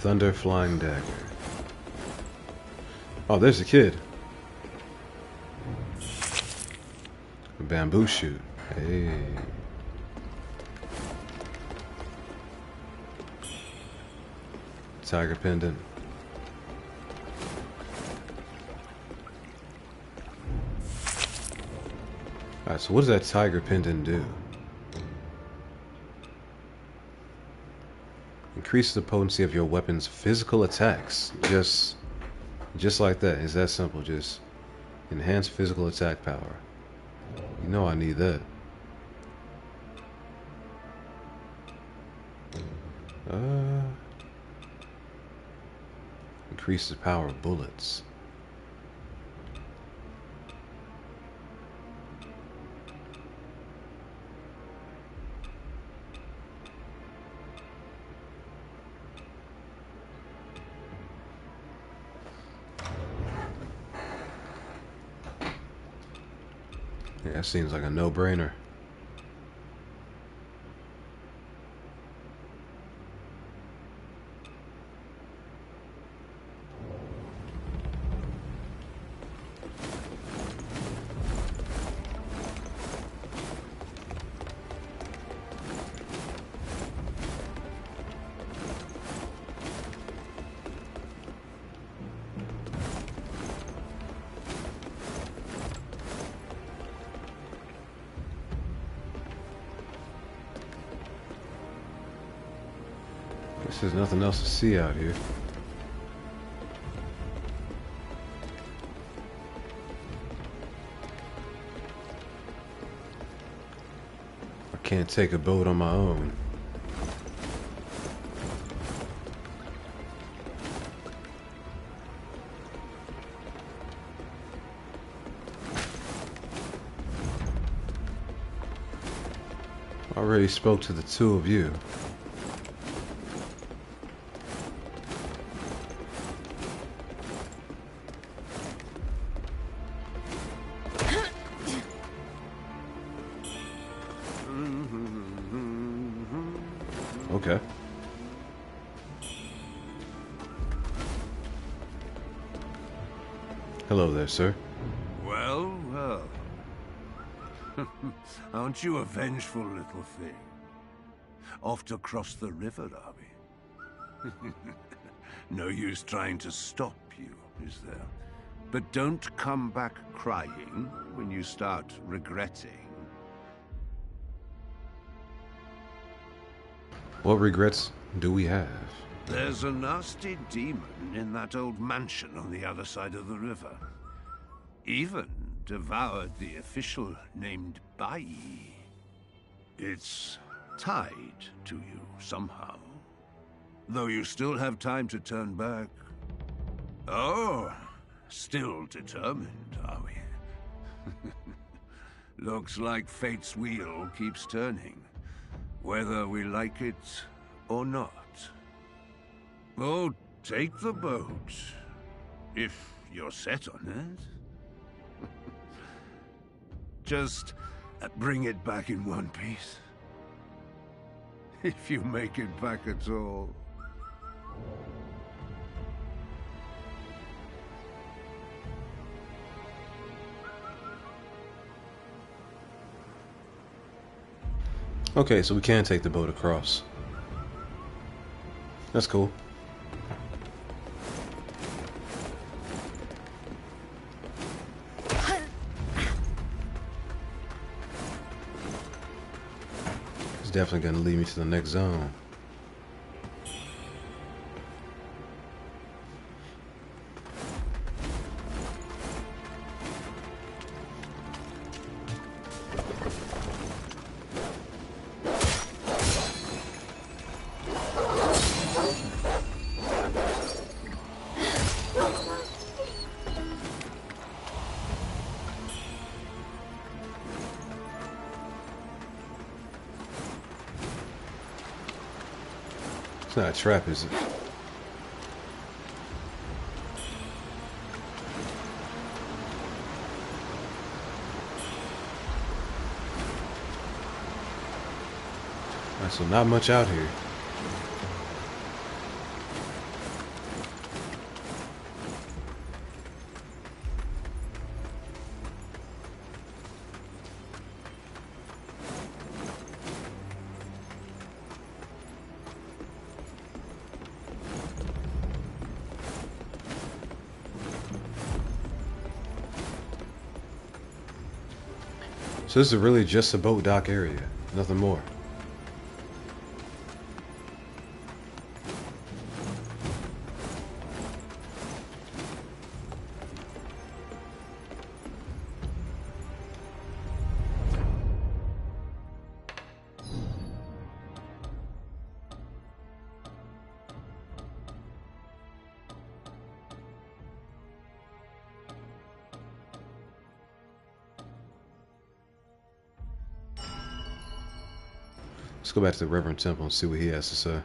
Thunder Flying Dagger. Oh, there's a kid. A bamboo shoot. Hey. Tiger pendant. Alright, so what does that tiger pendant do? Increase the potency of your weapon's physical attacks. Just like that. It's that simple. Just enhance physical attack power. You know I need that. Increase the power of bullets. Yeah, that seems like a no-brainer. There's nothing else to see out here. I can't take a boat on my own. I already spoke to the two of you. Okay. Hello there, sir. Well, well. Aren't you a vengeful little thing? Off to cross the river, are we? No use trying to stop you, is there? But don't come back crying when you start regretting. What regrets do we have? There's a nasty demon in that old mansion on the other side of the river. Even devoured the official named Bai. It's tied to you somehow. Though you still have time to turn back. Oh, still determined, are we? Looks like fate's wheel keeps turning, whether we like it or not. Oh, take the boat, if you're set on it. Just bring it back in one piece. If you make it back at all. Okay, so we can take the boat across. That's cool. It's definitely going to lead me to the next zone. It's not a trap, is it? Alright, so not much out here. So this is really just a boat dock area, nothing more. Let's go back to the Reverend Temple and see what he has to say.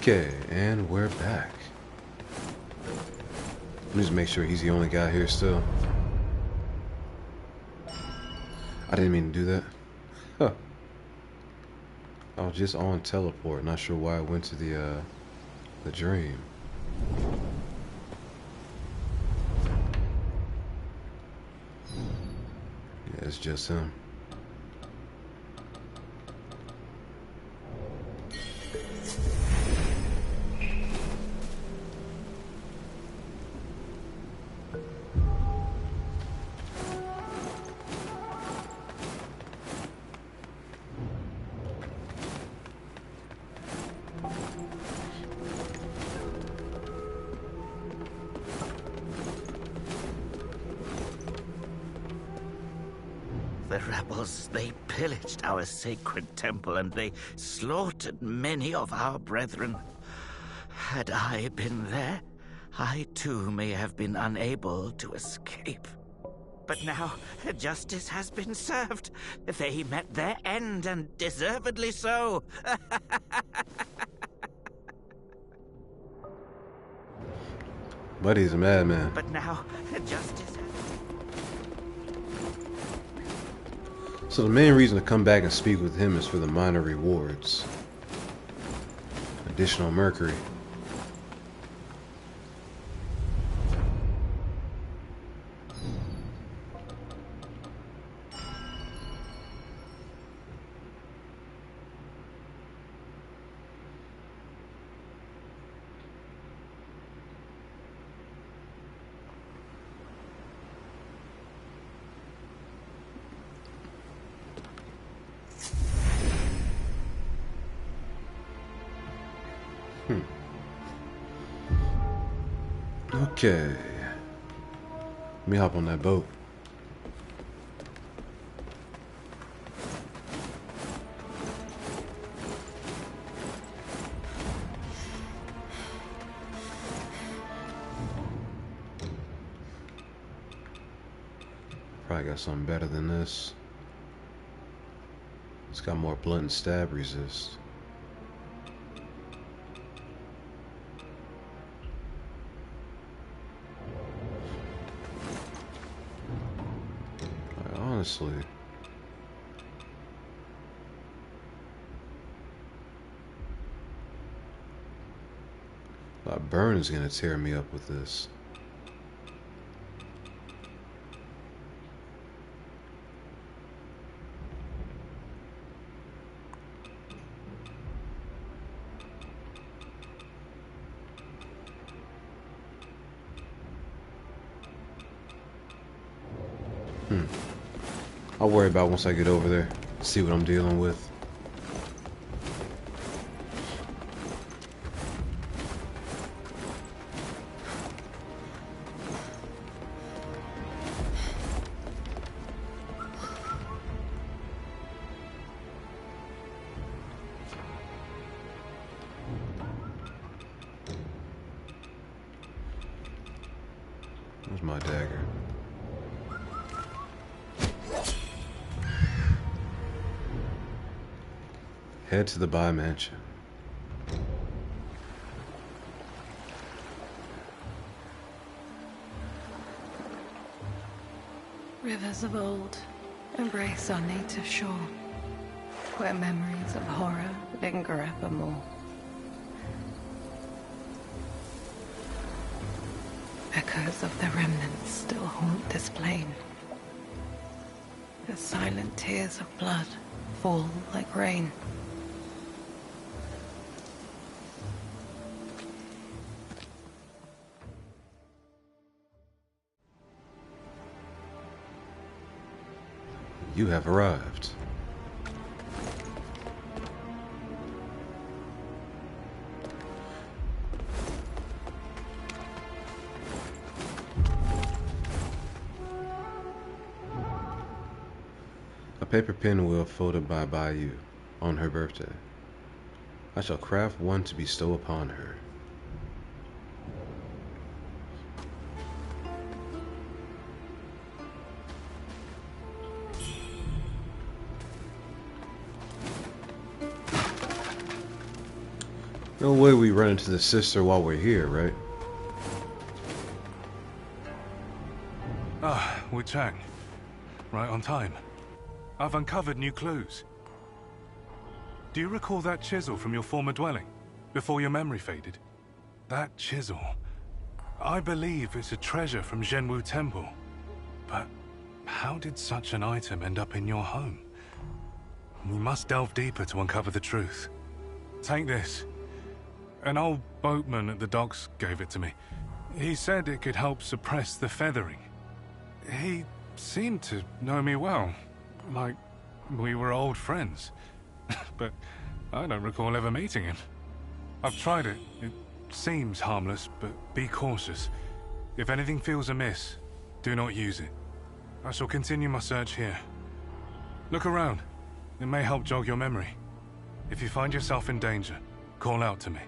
Okay, and we're back. Let me just make sure he's the only guy here still. I didn't mean to do that. Huh. I was just on teleport, not sure why I went to the dream. Yeah, it's just him. The rebels, they pillaged our sacred temple and they slaughtered many of our brethren. Had I been there, I too may have been unable to escape. But now, justice has been served. They met their end, and deservedly so. Buddy's a madman. But now, justice has... So the main reason to come back and speak with him is for the minor rewards. Additional mercury. Okay. Let me hop on that boat. Probably got something better than this. It's got more blunt and stab resist. Honestly, that burn is gonna tear me up with this. I'll worry about it once I get over there, see what I'm dealing with. Where's my dagger? Head to the Bai Mansion. Rivers of old embrace our native shore, where memories of horror linger evermore. Echoes of the remnants still haunt this plain. The silent tears of blood fall like rain. You have arrived. paper pinwheel folded by Bayou on her birthday. I shall craft one to bestow upon her. No way we run into the sister while we're here, right? Ah, WUCHANG. Right on time. I've uncovered new clues. Do you recall that chisel from your former dwelling, before your memory faded? That chisel, I believe it's a treasure from Zhenwu Temple. But how did such an item end up in your home? We must delve deeper to uncover the truth. Take this. An old boatman at the docks gave it to me. He said it could help suppress the feathering. He seemed to know me well, like we were old friends. But I don't recall ever meeting him. I've tried it. It seems harmless, but be cautious. If anything feels amiss, do not use it. I shall continue my search here. Look around. It may help jog your memory. If you find yourself in danger, call out to me.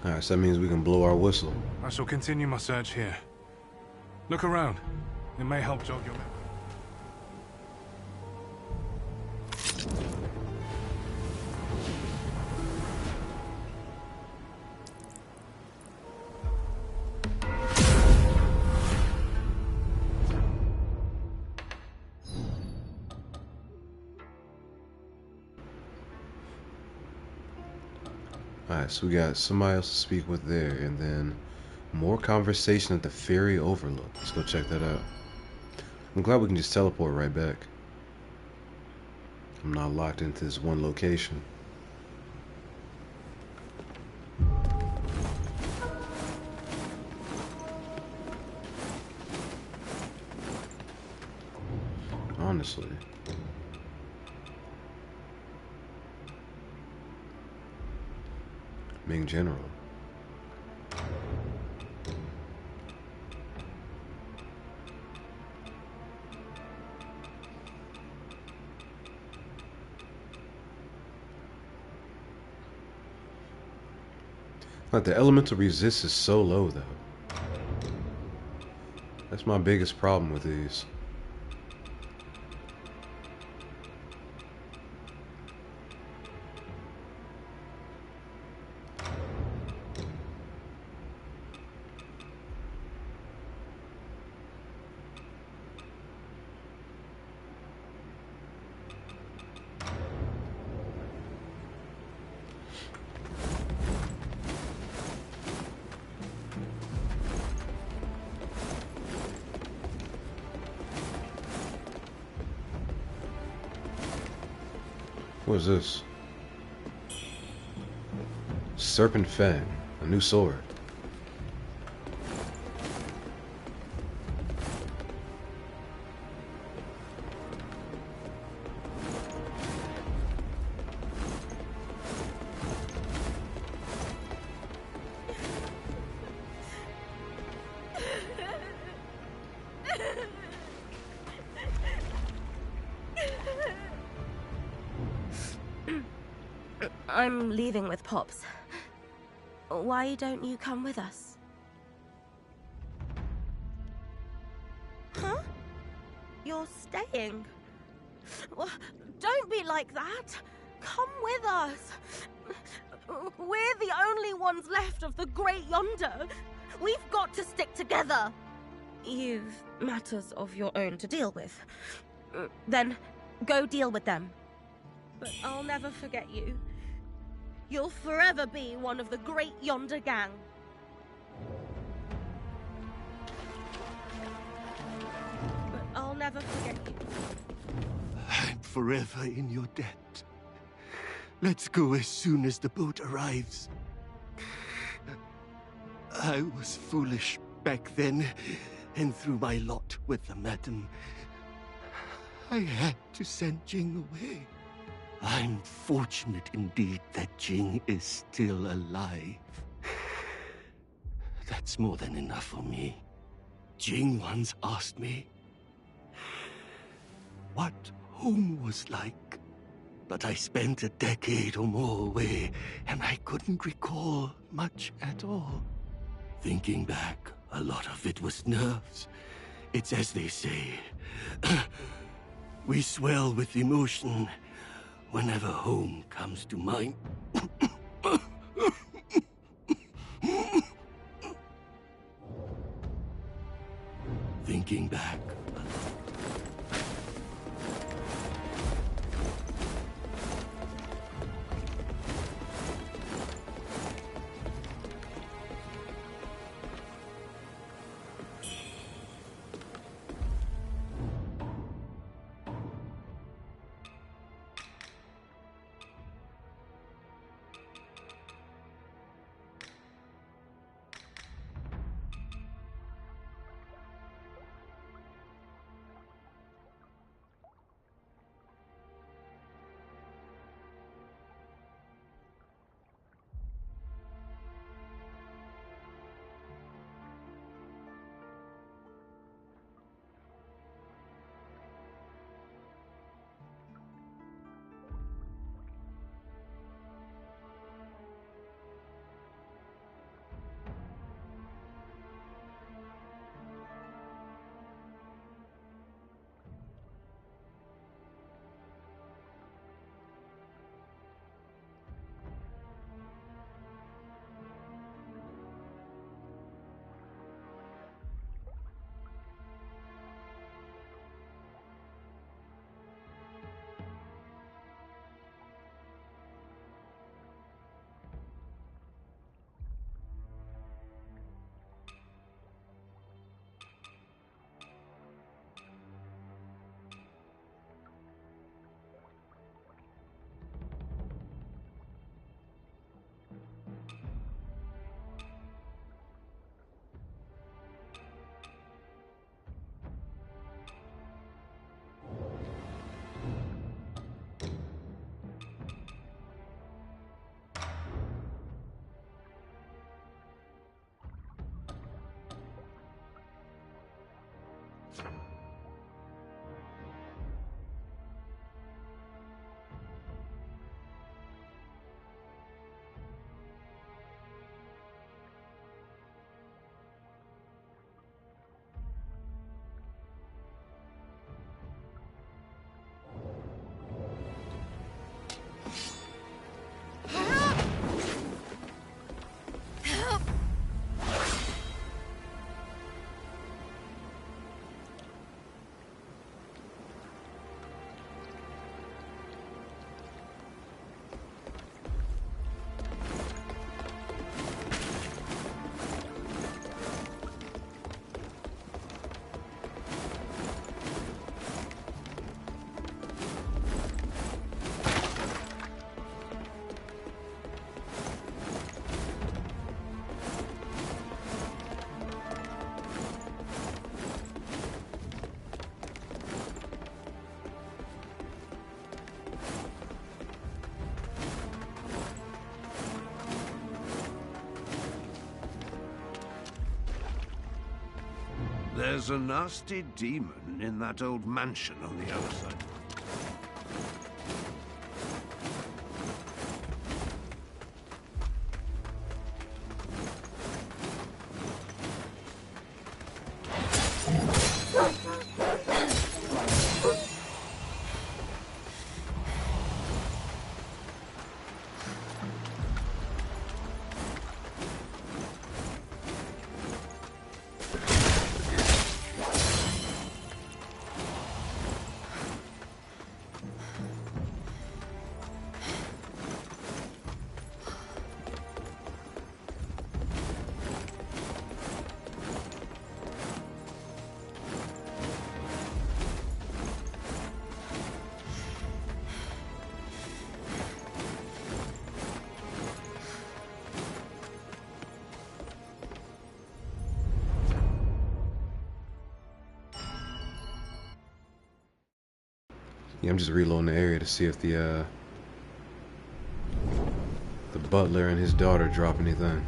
Alright, so that means we can blow our whistle. I shall continue my search here. Look around. It may help jog your memory. Alright, so we got somebody else to speak with there, and then more conversation at the Ferry Overlook. Let's go check that out. I'm glad we can just teleport right back. I'm not locked into this one location. Honestly. Being general. Like the elemental resist is so low though. That's my biggest problem with these. What is this? Serpent Fang, a new sword. I'm leaving with Pops. Why don't you come with us? Huh? You're staying? Well, don't be like that. Come with us. We're the only ones left of the Great Yonder. We've got to stick together. You've matters of your own to deal with. Then go deal with them. But I'll never forget you. You'll forever be one of the Great Yonder gang. But I'll never forget you. I'm forever in your debt. Let's go as soon as the boat arrives. I was foolish back then, and threw my lot with the madam. I had to send Jing away. I'm fortunate indeed that Jing is still alive. That's more than enough for me. Jing once asked me, what home was like. But I spent a decade or more away, and I couldn't recall much at all. Thinking back, a lot of it was nerves. It's as they say, we swell with emotion whenever home comes to mind. Thinking back. There's a nasty demon in that old mansion on the other side. Yeah, I'm just reloading the area to see if the butler and his daughter drop anything.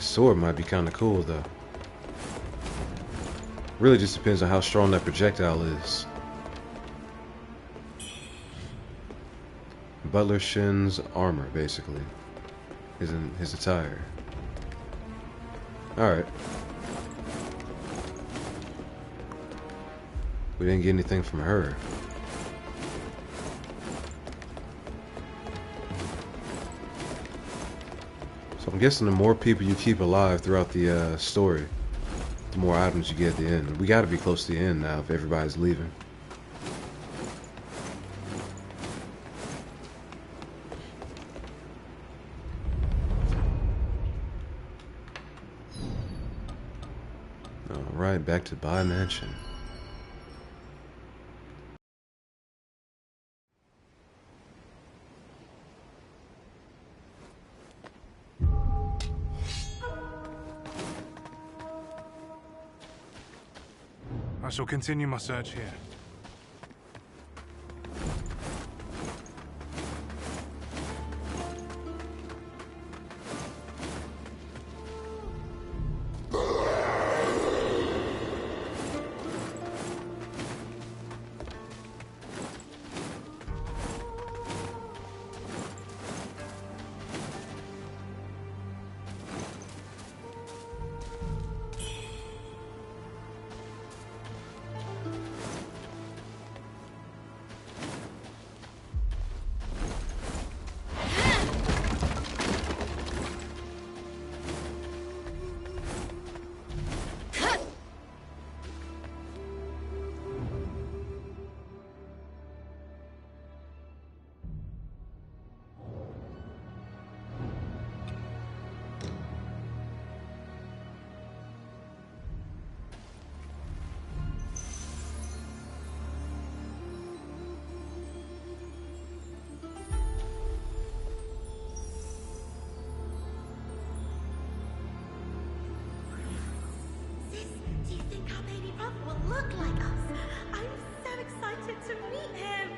sword might be kind of cool, though. Really just depends on how strong that projectile is. Butler Shin's armor, basically. His attire. Alright. We didn't get anything from her. So I'm guessing the more people you keep alive throughout the story, the more items you get at the end. We gotta be close to the end now if everybody's leaving. Alright, back to Bai Mansion. I shall continue my search here. Do you think our baby brother will look like us? I'm so excited to meet him!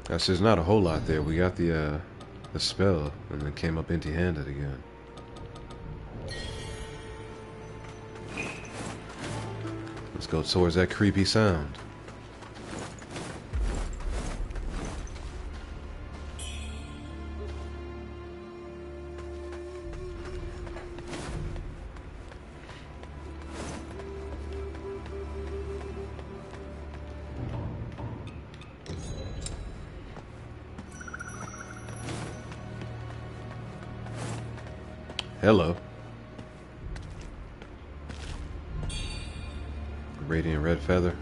That's just not a whole lot there. We got the spell, and then came up empty-handed again. Let's go towards that creepy sound. Hello. Radiant red feather.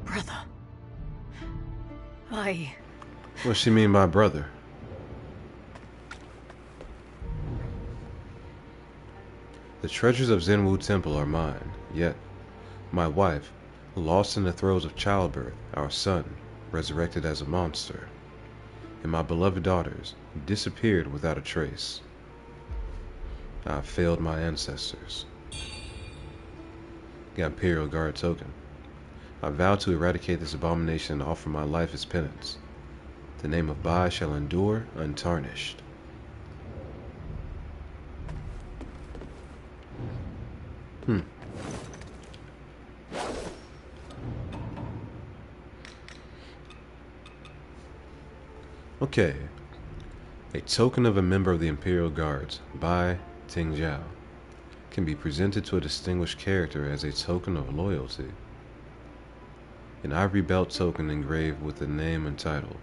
Brother. What's she mean by brother? The treasures of Zenwu Temple are mine, yet my wife, lost in the throes of childbirth, our son, resurrected as a monster, and my beloved daughters disappeared without a trace. I have failed my ancestors. Got Imperial Guard token. I vow to eradicate this abomination and offer my life as penance. The name of Bai shall endure untarnished. Okay. A token of a member of the Imperial Guards, Bai Tingjiao, can be presented to a distinguished character as a token of loyalty. An ivory belt token engraved with the name and title.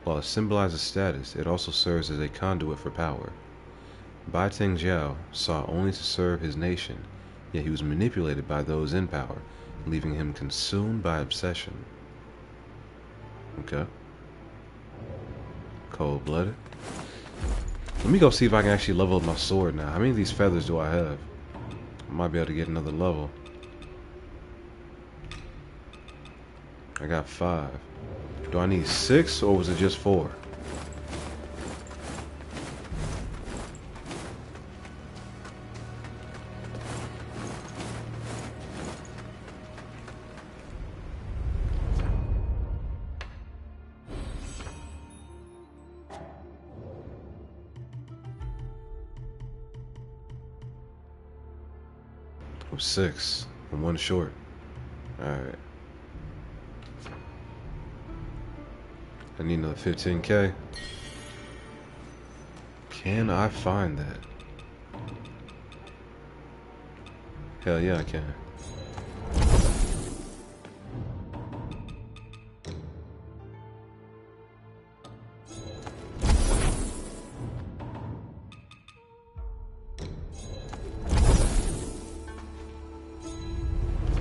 While it symbolizes status, it also serves as a conduit for power. Bai Tingjiao sought only to serve his nation, yet he was manipulated by those in power, leaving him consumed by obsession. Okay. Cold-blooded. Let me go see if I can actually level up my sword now. How many of these feathers do I have? I might be able to get another level. I got 5. Do I need 6 or was it just 4? I'm 6. I'm 1 short. Alright. I need another 15k. Can I find that? Hell yeah, I can.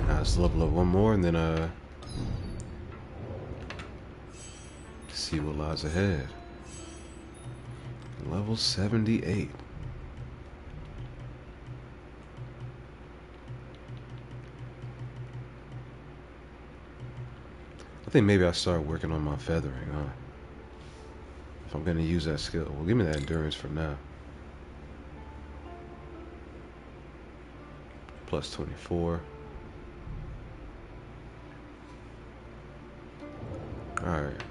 Let's level up one more and then see what lies ahead. Level 78. I think maybe I start working on my feathering, huh? If I'm gonna use that skill. Well, give me that endurance for now. Plus 24. Alright.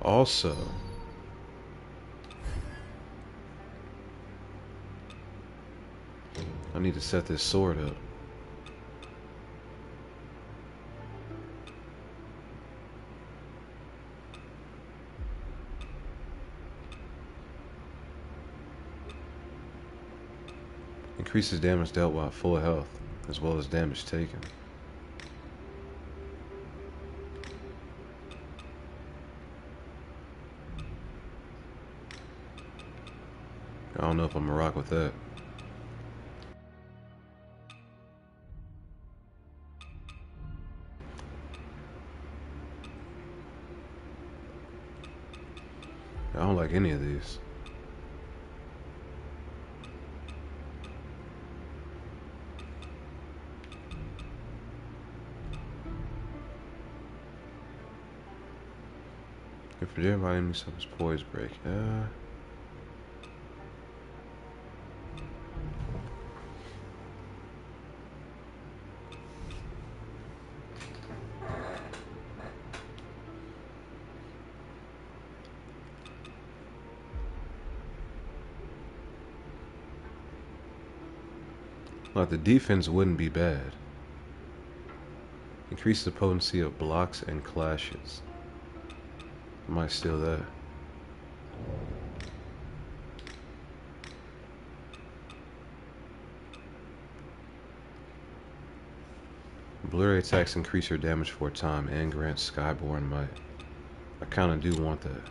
Also, I need to set this sword up. Increases damage dealt while full health, as well as damage taken. I don't know if I'm gonna rock with that. I don't like any of these. If you're by enemy suffers poise break. Like the defense wouldn't be bad. Increase the potency of blocks and clashes. I might steal that. Blurry attacks increase your damage for a time and grant Skyborn might. I kinda do want that.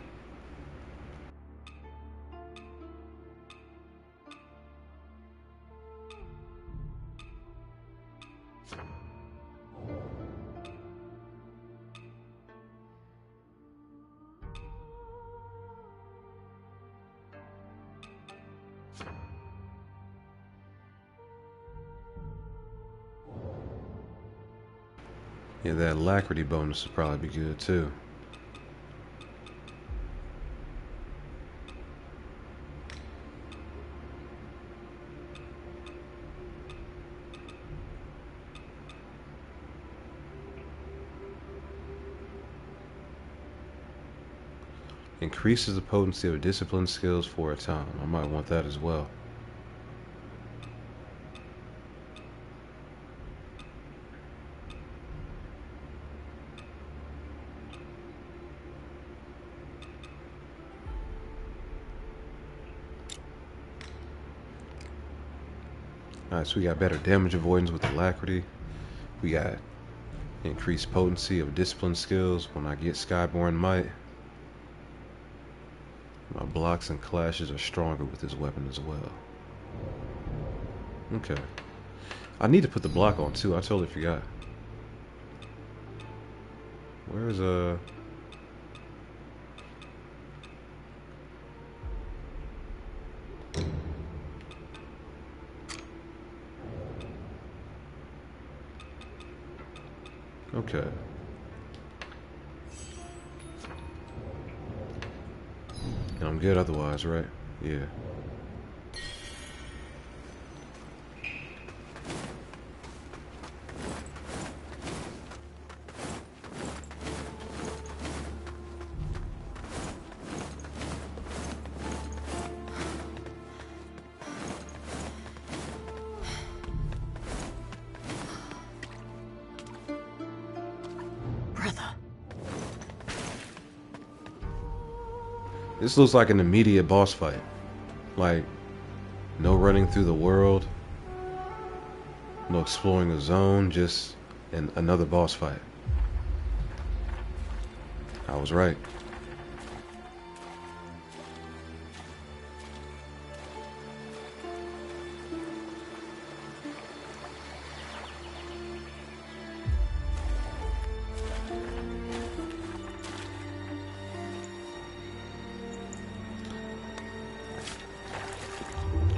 Yeah, that alacrity bonus would probably be good too. Increases the potency of discipline skills for a time. I might want that as well. Alright, so we got better damage avoidance with alacrity. We got increased potency of discipline skills when I get Skyborn Might. My blocks and clashes are stronger with this weapon as well. Okay. I need to put the block on too. I totally forgot. Where's Okay. And I'm good otherwise, right? Yeah. This looks like an immediate boss fight. Like, no running through the world, no exploring a zone, just another boss fight. I was right.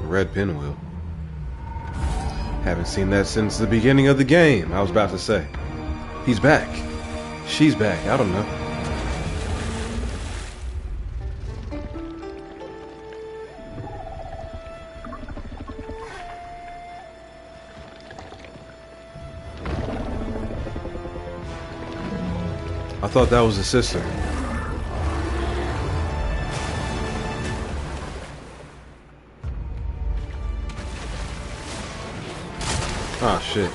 Red pinwheel. Haven't seen that since the beginning of the game. I was about to say. He's back. She's back. I don't know. I thought that was his sister. Ah, shit.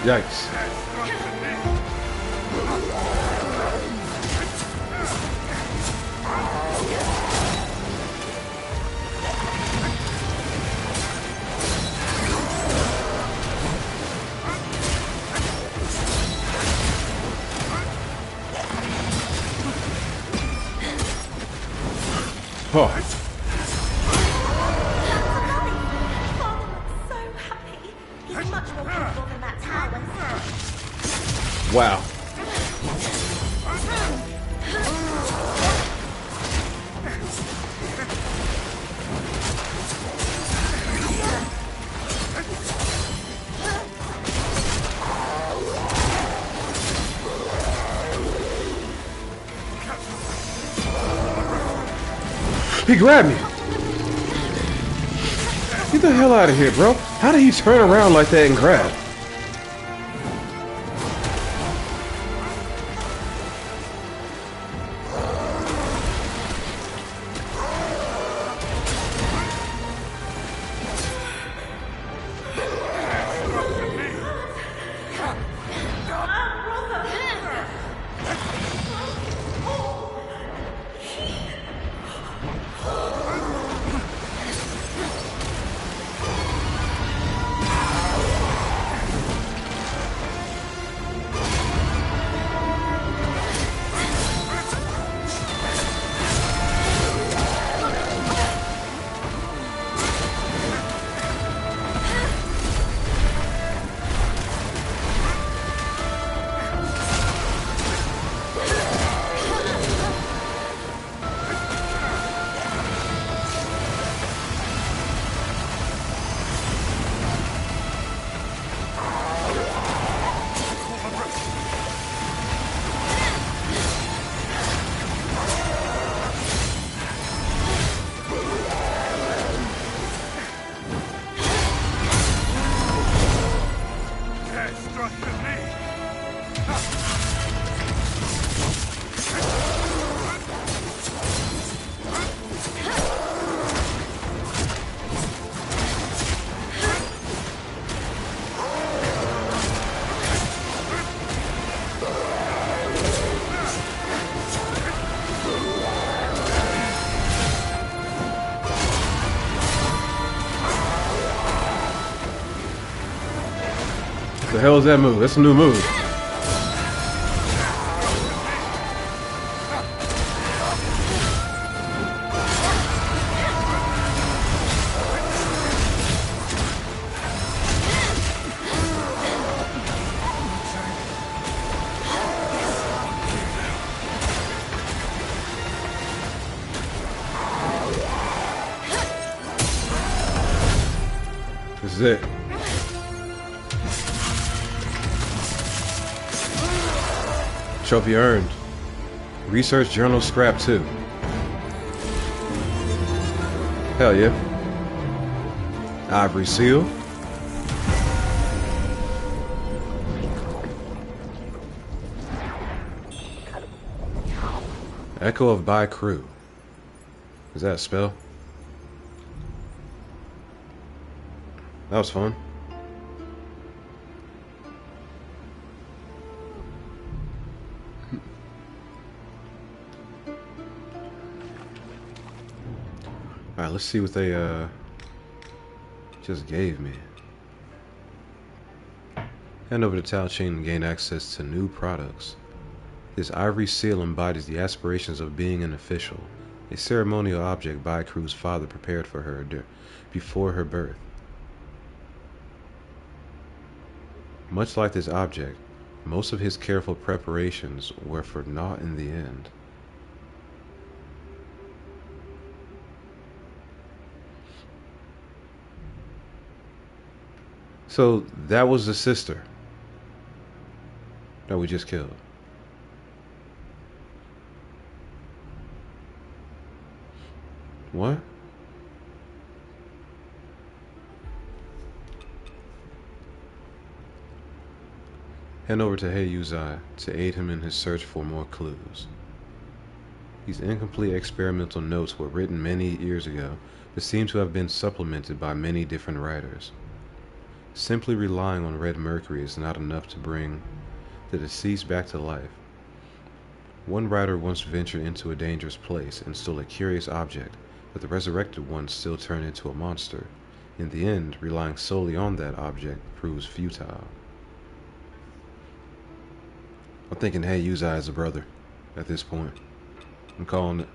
Yikes. Oh. Father looks so happy. He's much more capable than that tower. Wow. He grabbed me. Get the hell out of here, bro. How did he turn around like that and grab? The hell is that move? That's a new move. This is it. Trophy earned. Research journal scrap 2. Hell yeah. Ivory seal. Echo of by crew. Is that a spell? That was fun. Alright, let's see what they just gave me. Hand over the towel chain and gain access to new products. This ivory seal embodies the aspirations of being an official, a ceremonial object Bai Crew's father prepared for her before her birth. Much like this object, most of his careful preparations were for naught in the end. So that was the sister that we just killed. What? Hand over to Heiyuzai to aid him in his search for more clues. These incomplete experimental notes were written many years ago, but seem to have been supplemented by many different writers. Simply relying on red mercury is not enough to bring the deceased back to life. One writer once ventured into a dangerous place and stole a curious object, but the resurrected one still turned into a monster. In the end, relying solely on that object proves futile. I'm thinking Heiyuzai is a brother at this point. I'm calling it.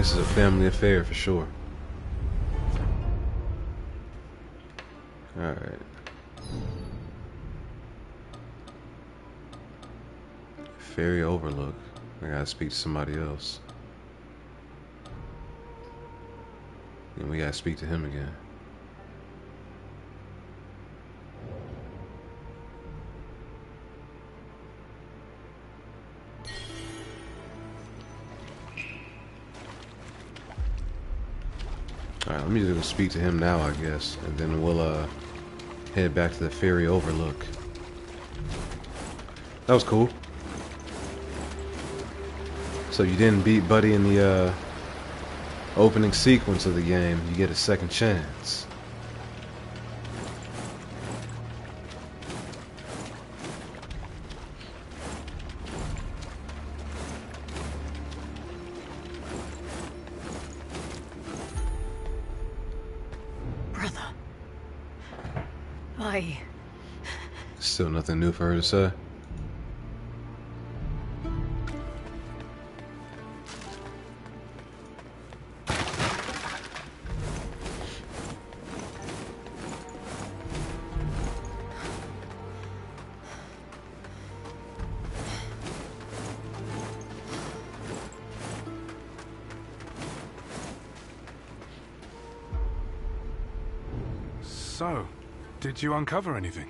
This is a family affair for sure. Alright. Ferry Overlook. I gotta speak to somebody else. And we gotta speak to him again. Alright, let me just speak to him now, I guess. And then we'll head back to the Ferry Overlook. That was cool. So you didn't beat Buddy in the opening sequence of the game, you get a second chance. Brother. Still nothing new for her to say. So, did you uncover anything?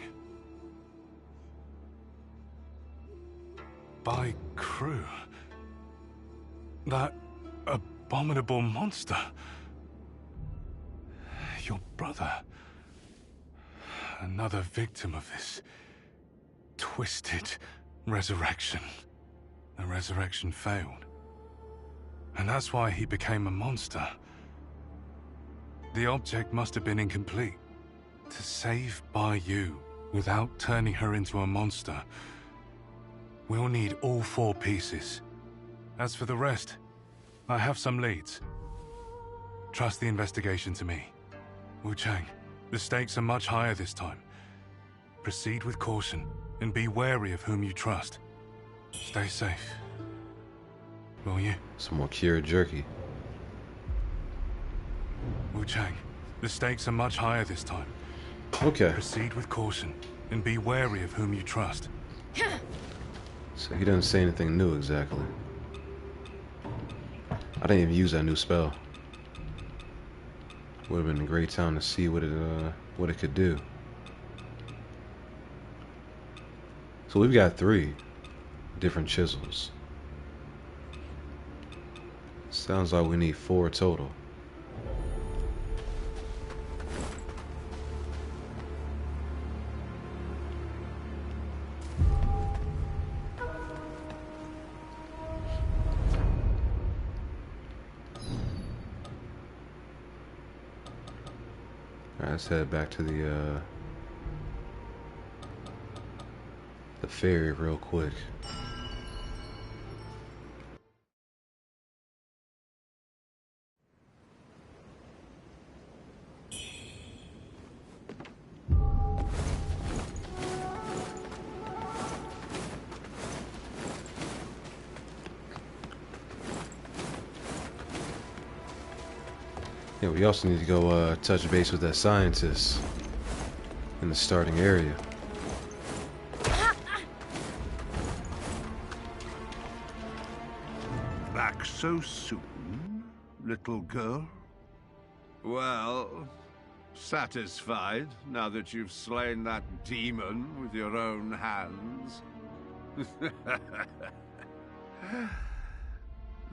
By crew. That abominable monster. Your brother. Another victim of this twisted resurrection. The resurrection failed. And that's why he became a monster. The object must have been incomplete. To save Bai without turning her into a monster, we'll need all 4 pieces. As for the rest, I have some leads. Trust the investigation to me. WUCHANG, the stakes are much higher this time. Proceed with caution and be wary of whom you trust. Stay safe. Will you? Some more cured jerky. WUCHANG, the stakes are much higher this time. Okay. Proceed with caution and be wary of whom you trust. So he doesn't say anything new exactly. I didn't even use that new spell. Would have been a great time to see what it could do. So we've got 3 different chisels. Sounds like we need 4 total. Alright, let's head back to the ferry real quick. Yeah, we also need to go touch base with that scientist in the starting area. Back so soon, little girl? Well, satisfied now that you've slain that demon with your own hands?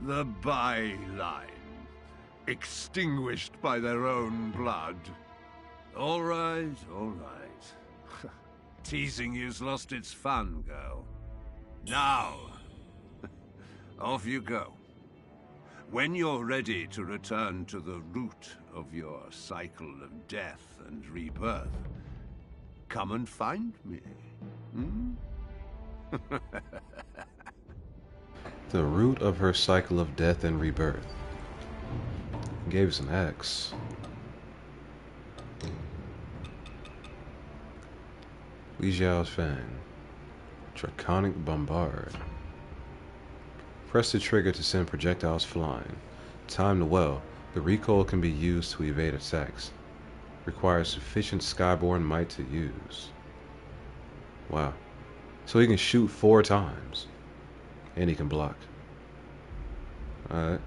The byline. Extinguished by their own blood. All right, all right. Teasing you's lost its fun, girl. Now, off you go. When you're ready to return to the root of your cycle of death and rebirth, come and find me. Hmm? The root of her cycle of death and rebirth. Gave us an X. Li Xiao's Fang. Draconic Bombard. Press the trigger to send projectiles flying. Time to well. The recoil can be used to evade attacks. Requires sufficient skyborne might to use. Wow. So he can shoot 4 times. And he can block. Alright.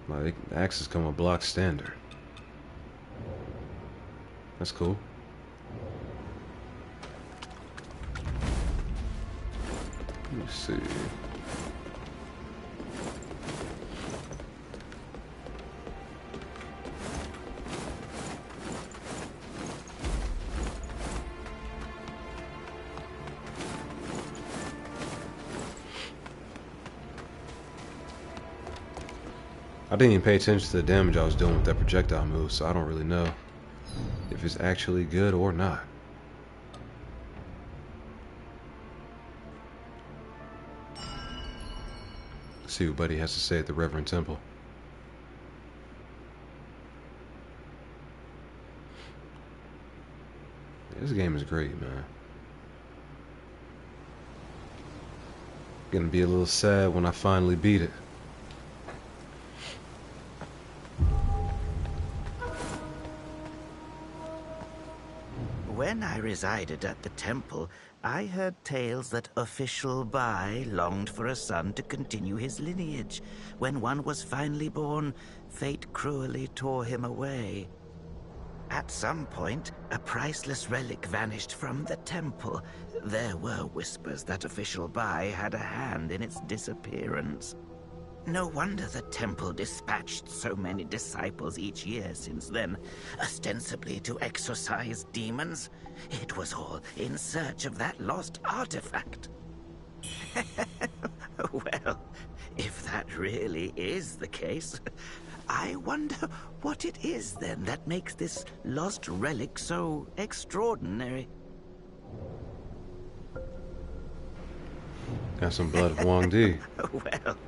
My axes come with block standard. That's cool. Let me see. I didn't even pay attention to the damage I was doing with that projectile move, so I don't really know if it's actually good or not. Let's see what Buddy has to say at the Reverend Temple. This game is great, man. Gonna be a little sad when I finally beat it. When I resided at the temple, I heard tales that official Bai longed for a son to continue his lineage. When one was finally born, fate cruelly tore him away. At some point, a priceless relic vanished from the temple. There were whispers that official Bai had a hand in its disappearance. No wonder the temple dispatched so many disciples each year since then, ostensibly to exorcise demons. It was all in search of that lost artifact. Well, if that really is the case, I wonder what it is then that makes this lost relic so extraordinary. Got some blood of Wang Di. Well...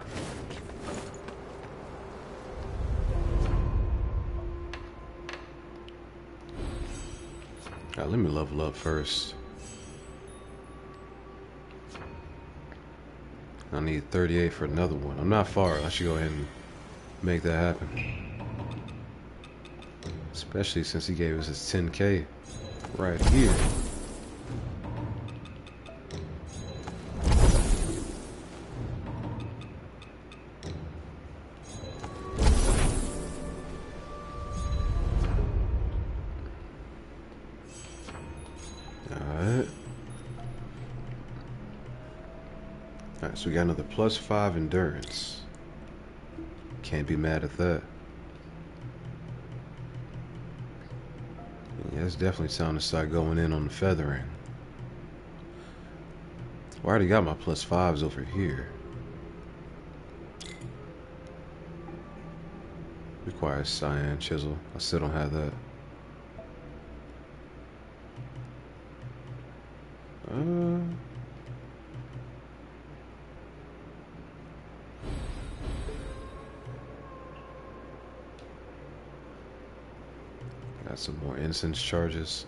Let me level up first. I need 38 for another one. I'm not far. I should go ahead and make that happen. Especially since he gave us his 10K right here. Alright, so we got another +5 endurance. Can't be mad at that. Yeah, it's definitely time to start going in on the feathering. Well, I already got my +5s over here. Requires cyan chisel. I still don't have that. Got some more incense charges.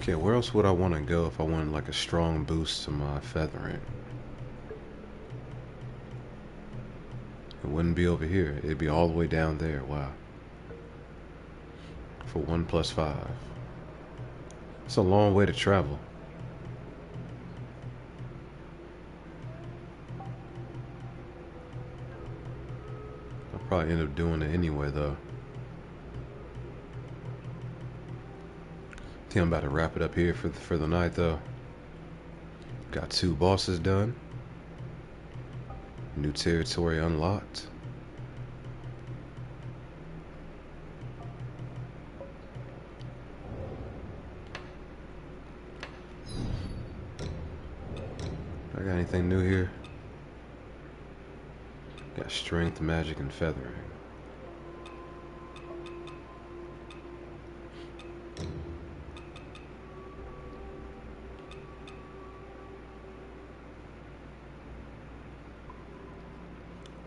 Okay, where else would I want to go if I wanted like a strong boost to my feathering? It wouldn't be over here. It'd be all the way down there. Wow. For 1 + 5. It's a long way to travel. I'll probably end up doing it anyway though. I think I'm about to wrap it up here for the night though. Got 2 bosses done. New territory unlocked. I got anything new here? Got strength, magic, and feathering.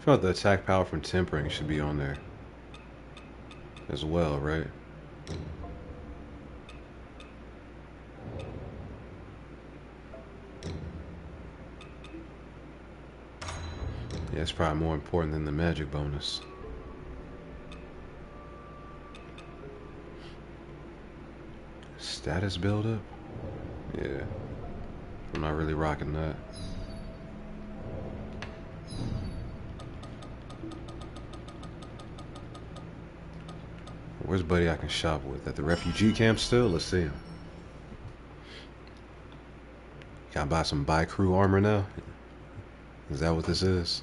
I felt the attack power from tempering should be on there as well, right? Yeah, it's probably more important than the magic bonus. Status buildup? Yeah. I'm not really rocking that. Where's buddy I can shop with? At the refugee camp still? Let's see him. Can I buy some by-crew armor now? Is that what this is?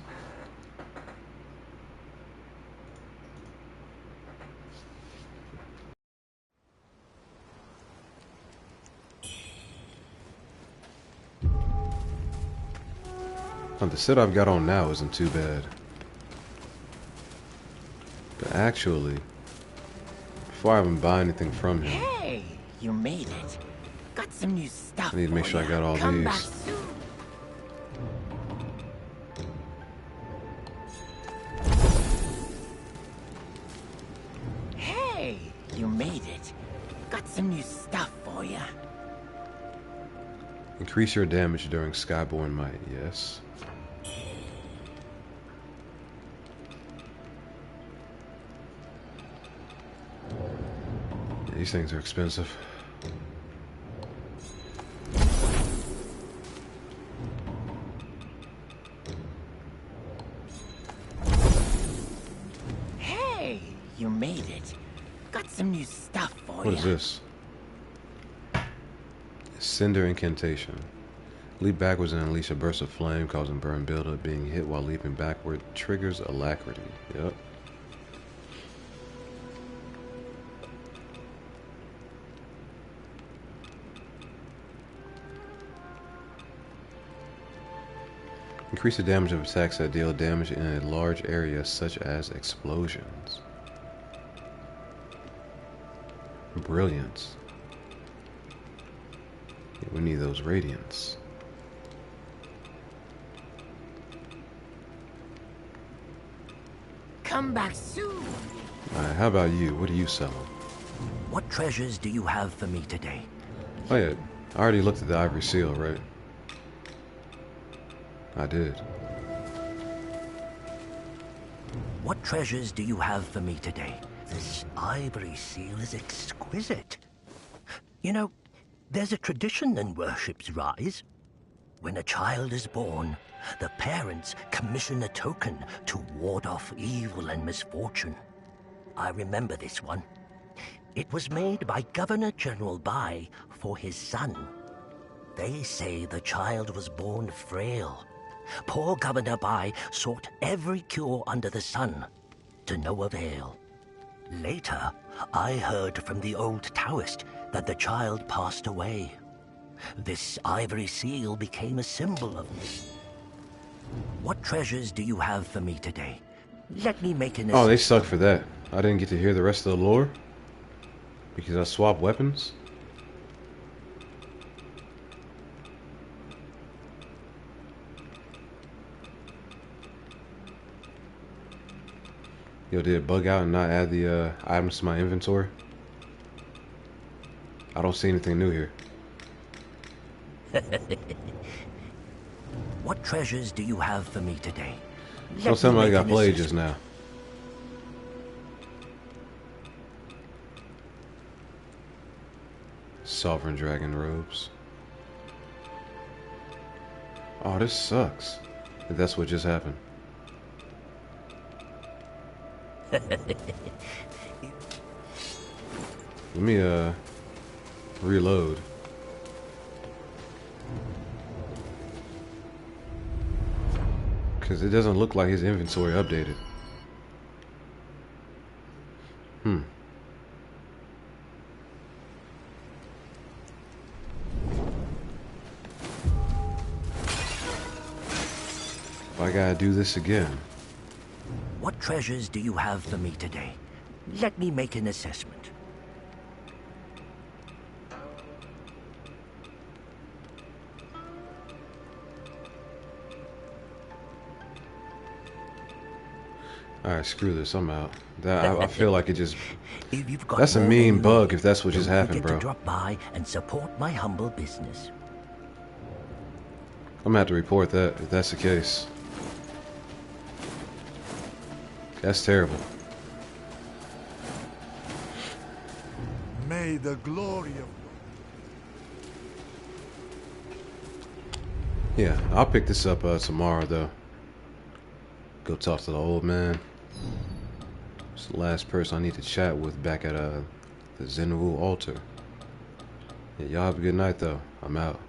Oh, the set I've got on now isn't too bad. But actually, before I even buy anything from him, Hey, you made it. Got some new stuff. I need to make sure I got all Come back these. soon. Hey, you made it. Got some new stuff for you. Increase your damage during Skyborn Might, yes. These things are expensive. Hey, you made it. Got some new stuff for you. What is this? Cinder Incantation. Leap backwards and unleash a burst of flame, causing burn buildup. Being hit while leaping backward triggers alacrity. Yep. Increase the damage of attacks that deal damage in a large area, such as explosions. Brilliance. Yeah, we need those radiants. Come back soon. Alright, how about you? What are you selling? What treasures do you have for me today? Oh yeah, I already looked at the ivory seal, right? I did. What treasures do you have for me today? This ivory seal is exquisite. You know, there's a tradition in Worship's Rise. When a child is born, the parents commission a token to ward off evil and misfortune. I remember this one. It was made by Governor General Bai for his son. They say the child was born frail. Poor Governor Bai sought every cure under the sun, to no avail. Later, I heard from the old Taoist that the child passed away. This ivory seal became a symbol of this. What treasures do you have for me today? Let me make an... Oh, they suck for that. I didn't get to hear the rest of the lore because I swapped weapons. Yo, did it bug out and not add the items to my inventory? I don't see anything new here. What treasures do you have for me today? Don't tell me I got played just now. Sovereign Dragon robes. Oh, this sucks. If that's what just happened. Let me reload. Because it doesn't look like his inventory updated. I gotta do this again. What treasures do you have for me today? Let me make an assessment. Alright, screw this. I'm out. I feel like it just... If you've got That's a more mean than bug me, if that's what just don't happened, forget to bro. drop by and support my humble business. I'm gonna have to report that if that's the case. That's terrible. May the glory of... Yeah, I'll pick this up tomorrow, though. Go talk to the old man. It's the last person I need to chat with back at the Zenwu altar. Yeah, y'all have a good night, though. I'm out.